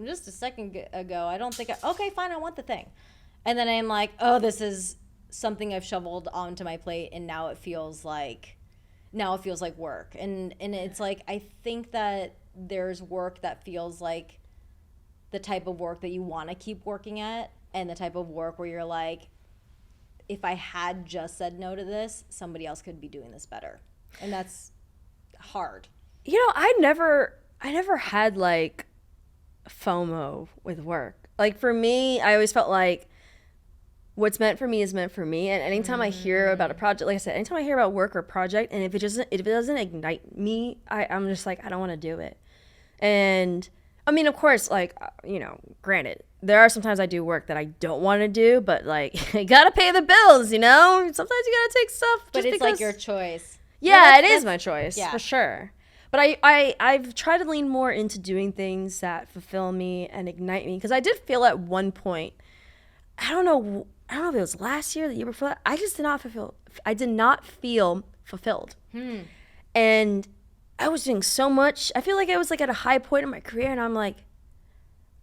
Just a second ago, I don't think okay, fine, I want the thing. And then I'm like, oh, this is something I've shoveled onto my plate and now it feels like work. And it's like, I think that there's work that feels like the type of work that you want to keep working at, and the type of work where you're like, if I had just said no to this, somebody else could be doing this better. And that's hard. You know, I never had like FOMO with work. Like for me, I always felt like what's meant for me is meant for me. And anytime I hear about a project, like I said, anytime I hear about work or project, and if it doesn't ignite me, I'm just like, I don't want to do it. And I mean, of course, like, you know, granted, there are sometimes I do work that I don't want to do, but like, you gotta pay the bills, you know? Sometimes you gotta take stuff. But just it's because, like your choice. Yeah, it is my choice, for sure. But I've tried to lean more into doing things that fulfill me and ignite me. Because I did feel at one point, I don't know if it was last year, the year before that, I did not feel fulfilled. And I was doing so much. I feel like I was like at a high point in my career, and I'm like,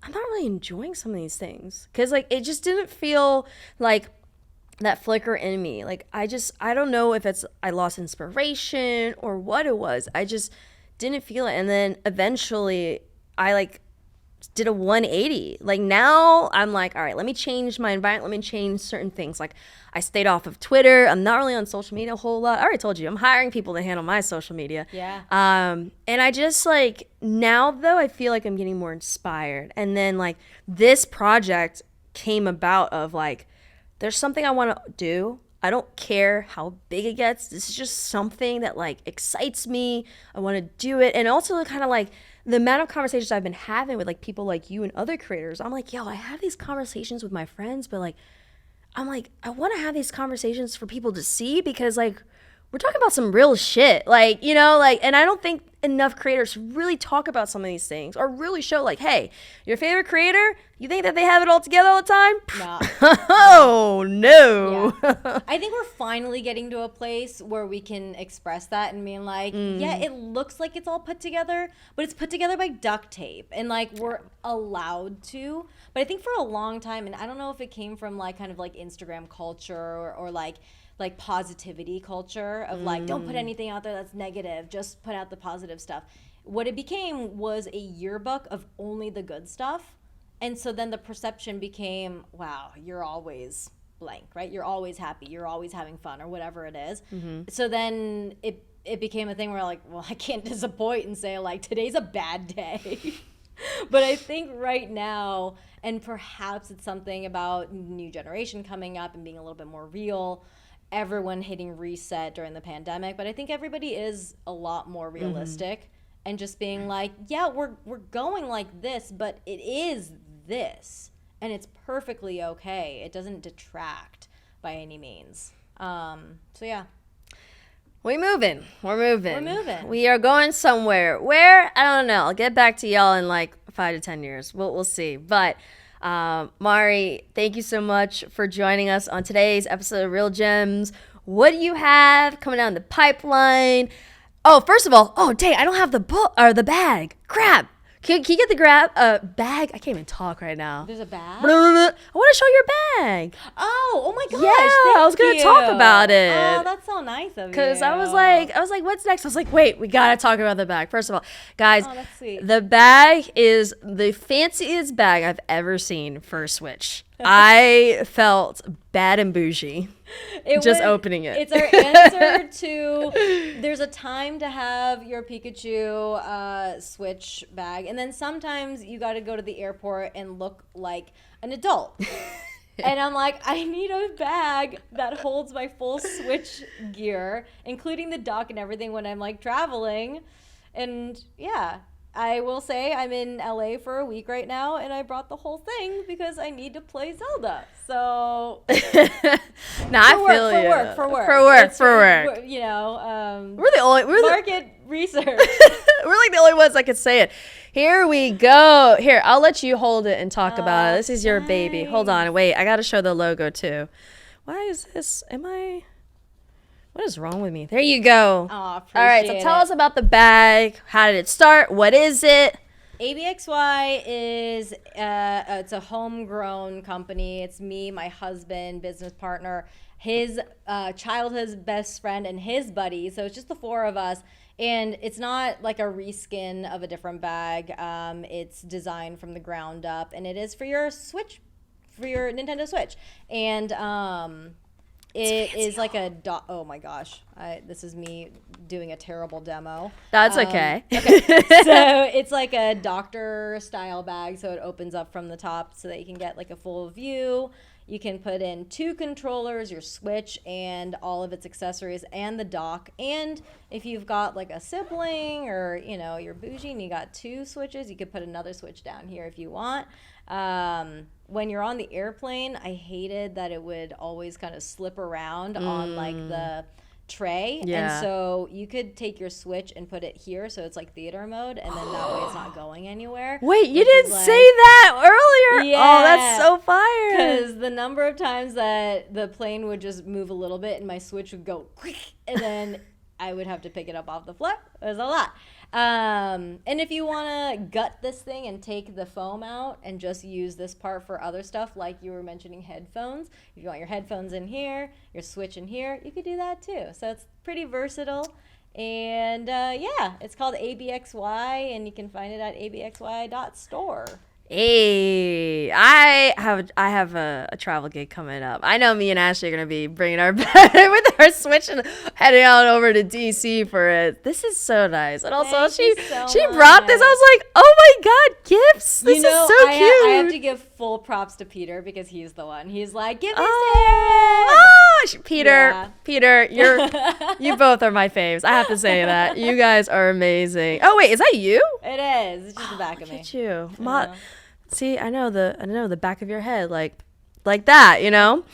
I'm not really enjoying some of these things. Because like it just didn't feel like that flicker in me. Like I don't know if I lost inspiration or what it was. I just didn't feel it. And then eventually I like did a 180. Like now I'm like, all right, let me change my environment. Let me change certain things. Like I stayed off of Twitter. I'm not really on social media a whole lot. I already told you, I'm hiring people to handle my social media. Yeah. And I just like, now though, I feel like I'm getting more inspired. And then like this project came about of like, there's something I want to do. I don't care how big it gets. This is just something that like excites me. I want to do it. And also kind of like the amount of conversations I've been having with like people like you and other creators. I'm like, yo, I have these conversations with my friends, but like, I'm like, I want to have these conversations for people to see, because like we're talking about some real shit. Like, you know, like, and I don't think enough creators really talk about some of these things or really show like, hey, your favorite creator, you think that they have it all together all the time? No. Oh, no. Yeah. I think we're finally getting to a place where we can express that and being like, yeah, it looks like it's all put together, but it's put together by duct tape. And like, we're allowed to. But I think for a long time, and I don't know if it came from like kind of like Instagram culture or like positivity culture of like, don't put anything out there that's negative, just put out the positive stuff. What it became was a yearbook of only the good stuff. And so then the perception became, wow, you're always blank, right? You're always happy, you're always having fun, or whatever it is. So then it became a thing where like, well, I can't disappoint and say like, today's a bad day. But I think right now, and perhaps it's something about new generation coming up and being a little bit more real, everyone hitting reset during the pandemic, but I think everybody is a lot more realistic and just being like, yeah, we're going like this, but it is this, and it's perfectly okay. It doesn't detract by any means. So yeah. We're moving. We are going somewhere. Where? I don't know. I'll get back to y'all in like 5 to 10 years. We'll see. But Mari, thank you so much for joining us on today's episode of Real Gems. What do you have coming down the pipeline? Oh, first of all, dang, I don't have the book or the bag. Crap. Can you get the bag? I can't even talk right now. There's a bag? I want to show your bag. Oh my gosh. Yeah, I was going to talk about it. Oh, that's so nice of you. Because I was like, what's next? I was like, wait, we got to talk about the bag. First of all, guys, that's sweet. The bag is the fanciest bag I've ever seen for a Switch. I felt bad and bougie opening it. It's our answer to there's a time to have your Pikachu Switch bag, and then sometimes you got to go to the airport and look like an adult. And I'm like, I need a bag that holds my full Switch gear, including the dock and everything when I'm like traveling. And yeah, I will say I'm in LA for a week right now, and I brought the whole thing because I need to play Zelda. So, for work. You know, we're market research. We're like the only ones that could say it. Here we go. Here, I'll let you hold it and talk about it. This is your baby. Hold on, wait. I gotta show the logo too. Why is this? What is wrong with me? There you go. Oh, all right, so tell us about the bag. How did it start? What is it? ABXY is it's a homegrown company. It's me, my husband, business partner, his childhood best friend, and his buddy. So it's just the four of us. And it's not like a reskin of a different bag. It's designed from the ground up, and it is for your Switch, for your Nintendo Switch. And it is like a oh my gosh, this is me doing a terrible demo. That's okay. Okay, so it's like a doctor style bag, so it opens up from the top so that you can get like a full view. You can put in 2 controllers, your Switch, and all of its accessories, and the dock. And if you've got like a sibling, or you know, you're bougie and you got 2 Switches, you could put another Switch down here if you want. When you're on the airplane, I hated that it would always kind of slip around on like the tray. Yeah. And so you could take your Switch and put it here so it's like theater mode, and then that way it's not going anywhere. Wait, you didn't say that earlier? Yeah. Oh, that's so fire. Because the number of times that the plane would just move a little bit and my Switch would go quick, and then I would have to pick it up off the floor. It was a lot. And if you want to gut this thing and take the foam out and just use this part for other stuff, like you were mentioning headphones, if you want your headphones in here, your Switch in here, you could do that too. So it's pretty versatile. And yeah, it's called ABXY, and you can find it at abxy.store. Hey, I have a travel gig coming up. I know me and Ashley are gonna be bringing our with our Switch and heading on over to DC for it. This is so nice, and also she brought this. I was like, oh my god, gifts! This is so cute. I have to give full props to Peter because he's the one. He's like, give this to Erin. Peter, you both are my faves. I have to say that you guys are amazing. Oh wait, is that you? It is. It's just the back of me. Look at you. See, I know the back of your head, like that, you know.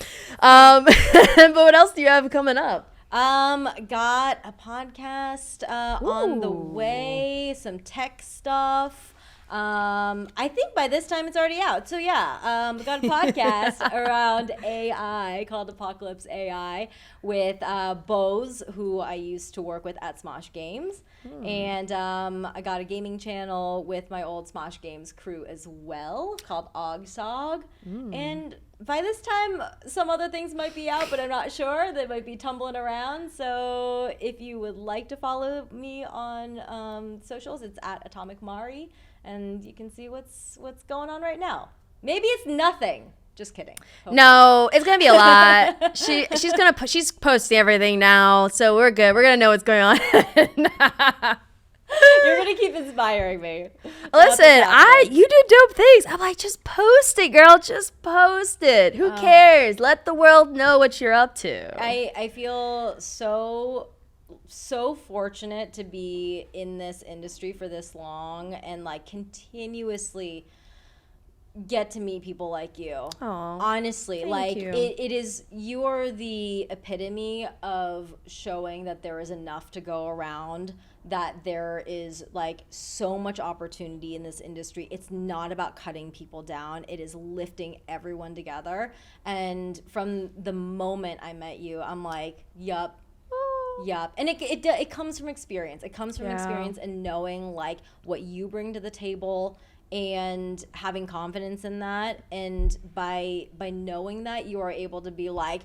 But what else do you have coming up? Got a podcast on the way, some tech stuff. I think by this time it's already out. So yeah, got a podcast around AI called Apocalypse AI with Bose, who I used to work with at Smosh Games. And I got a gaming channel with my old Smosh Games crew as well called OgSog. And by this time, some other things might be out, but I'm not sure. They might be tumbling around. So if you would like to follow me on socials, it's at AtomicMari, and you can see what's going on right now. Maybe it's nothing. Just kidding. Hopefully. No, it's gonna be a lot. She's posting everything now, so we're good. We're gonna know what's going on. You're gonna keep inspiring me. Listen, you do dope things. I'm like, just post it, girl. Just post it. Who cares? Let the world know what you're up to. I feel so fortunate to be in this industry for this long and like continuously get to meet people like you. Aww, honestly, thank you. It is, you are the epitome of showing that there is enough to go around, that there is like so much opportunity in this industry. It's not about cutting people down. It is lifting everyone together. And from the moment I met you, I'm like, yup. And it comes from experience. It comes from experience and knowing like what you bring to the table and having confidence in that. And by knowing that, you are able to be like,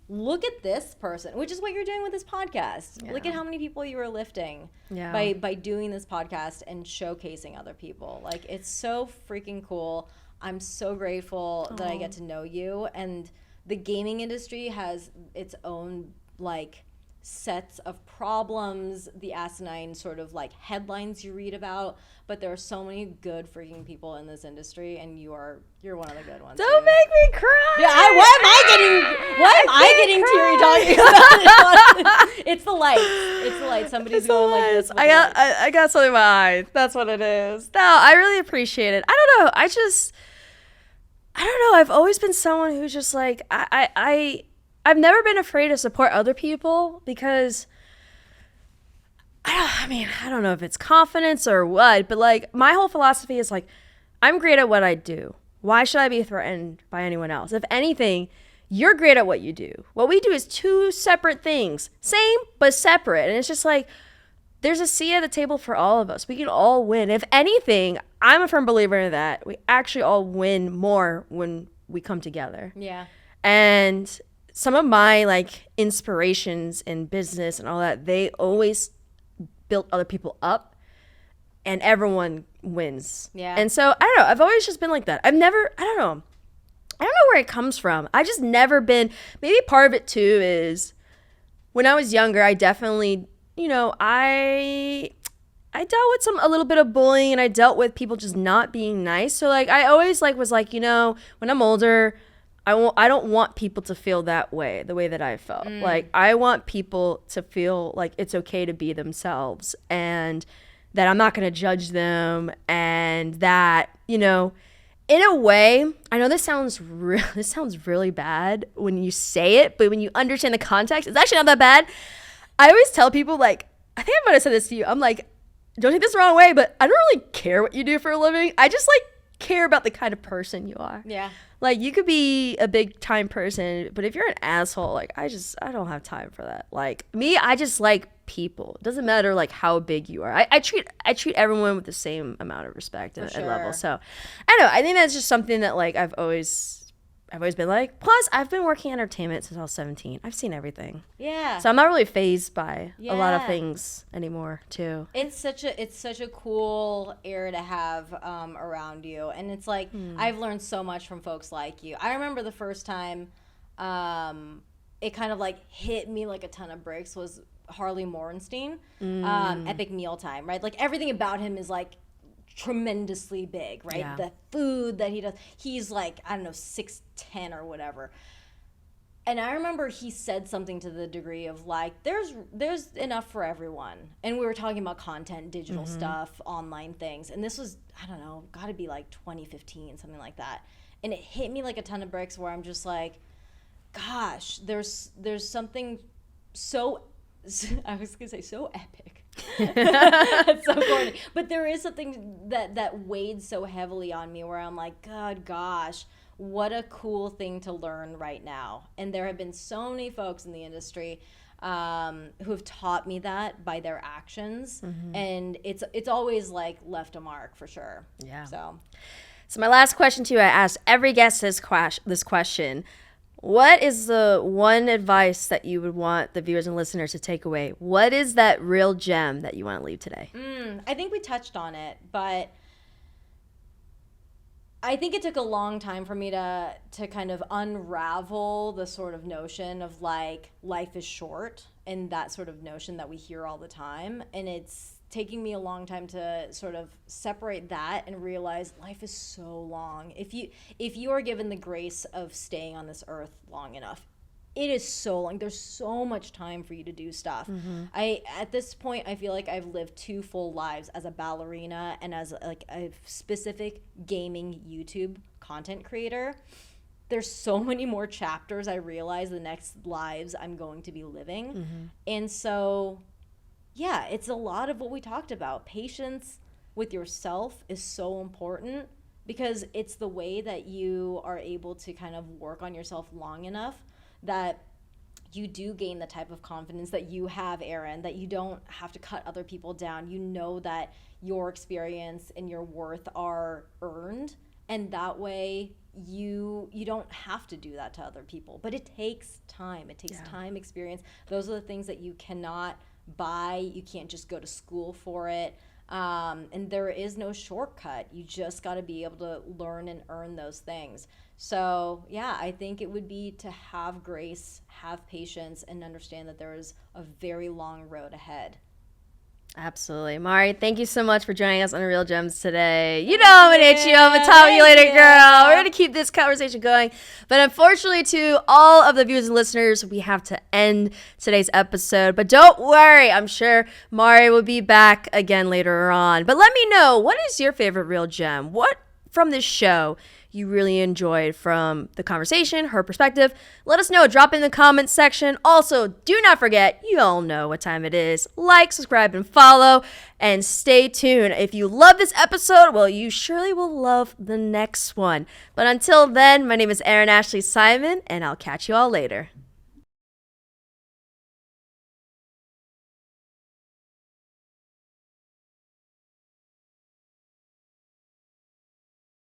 look at this person, which is what you're doing with this podcast. Yeah. Look at how many people you are lifting by doing this podcast and showcasing other people. Like, it's so freaking cool. I'm so grateful that I get to know you. And the gaming industry has its own like sets of problems, the asinine sort of like headlines you read about, but there are so many good freaking people in this industry, and you're one of the good ones. Don't make me cry. Yeah, why am I getting teary talking about it? It's the lights. It's the lights. Somebody's going like this. I got something in my eyes. That's what it is. No, I really appreciate it. I don't know. I don't know. I've always been someone who's just like I've never been afraid to support other people because I don't know if it's confidence or what, but like my whole philosophy is like, I'm great at what I do. Why should I be threatened by anyone else? If anything, you're great at what you do. What we do is two separate things, same but separate. And it's just like, there's a seat at the table for all of us. We can all win. If anything, I'm a firm believer in that. We actually all win more when we come together. Yeah. And some of my like inspirations in business and all that, they always built other people up and everyone wins. Yeah. And so I don't know, I've always just been like that. I don't know where it comes from. I just never been, maybe part of it too is when I was younger, I definitely, I dealt with a little bit of bullying, and I dealt with people just not being nice. So like I always like was like, when I'm older, I don't want people to feel that way, the way that I felt. Like, I want people to feel like it's okay to be themselves and that I'm not going to judge them, and that, in a way, I know this sounds really bad when you say it, but when you understand the context, it's actually not that bad. I always tell people, like, I think I might have said this to you. I'm like, don't take this the wrong way, but I don't really care what you do for a living. I just like care about the kind of person you are. Yeah. Like, you could be a big time person, but if you're an asshole, like, I don't have time for that. Like, me, I just like people. It doesn't matter, like, how big you are. I treat everyone with the same amount of respect and level. So, I don't know. I think that's just something that, like, I've always been like. Plus, I've been working in entertainment since I was 17. I've seen everything. Yeah. So I'm not really fazed by a lot of things anymore, too. It's such a cool era to have around you, and it's like I've learned so much from folks like you. I remember the first time it kind of like hit me like a ton of bricks was Harley Morenstein, Epic Mealtime, right? Like everything about him is like tremendously big, right? Yeah. The food that he does, he's like, I don't know, 6'10" or whatever. And I remember he said something to the degree of like, there's enough for everyone. And we were talking about content, digital stuff, online things. And this was, I don't know, gotta be like 2015, something like that. And it hit me like a ton of bricks where I'm just like, gosh, there's something so, I was gonna say so epic. That's so corny. But there is something that weighed so heavily on me where I'm like, God, gosh, what a cool thing to learn right now. And there have been so many folks in the industry who have taught me that by their actions. And it's always like left a mark for sure. Yeah. So my last question to you, I asked every guest this question. What is the one advice that you would want the viewers and listeners to take away? What is that real gem that you want to leave today? I think we touched on it, but I think it took a long time for me to kind of unravel the sort of notion of like life is short and that sort of notion that we hear all the time. And it's taking me a long time to sort of separate that and realize life is so long. If you are given the grace of staying on this earth long enough, it is so long. There's so much time for you to do stuff. At this point, I feel like I've lived 2 full lives as a ballerina and as like a specific gaming YouTube content creator. There's so many more chapters I realize the next lives I'm going to be living. And so, yeah, it's a lot of what we talked about. Patience with yourself is so important because it's the way that you are able to kind of work on yourself long enough that you do gain the type of confidence that you have, Erin, that you don't have to cut other people down. You know that your experience and your worth are earned, and that way you don't have to do that to other people. But it takes time. It takes time, experience. Those are the things that you cannot buy. You can't just go to school for it. And there is no shortcut. You just got to be able to learn and earn those things. So, yeah, I think it would be to have grace, have patience, and understand that there is a very long road ahead. Absolutely. Mari, thank you so much for joining us on Real Gems today. You know I'm going to hit you. I'm going to talk to you later, girl. We're going to keep this conversation going. But unfortunately, to all of the viewers and listeners, we have to end today's episode. But don't worry. I'm sure Mari will be back again later on. But let me know, what is your favorite Real Gem? What from this show you really enjoyed from the conversation, her perspective? Let us know. Drop in the comments section. Also, do not forget, you all know what time it is. Like, subscribe, and follow. And stay tuned. If you love this episode, well, you surely will love the next one. But until then, my name is Erin Ashley Simon, and I'll catch you all later.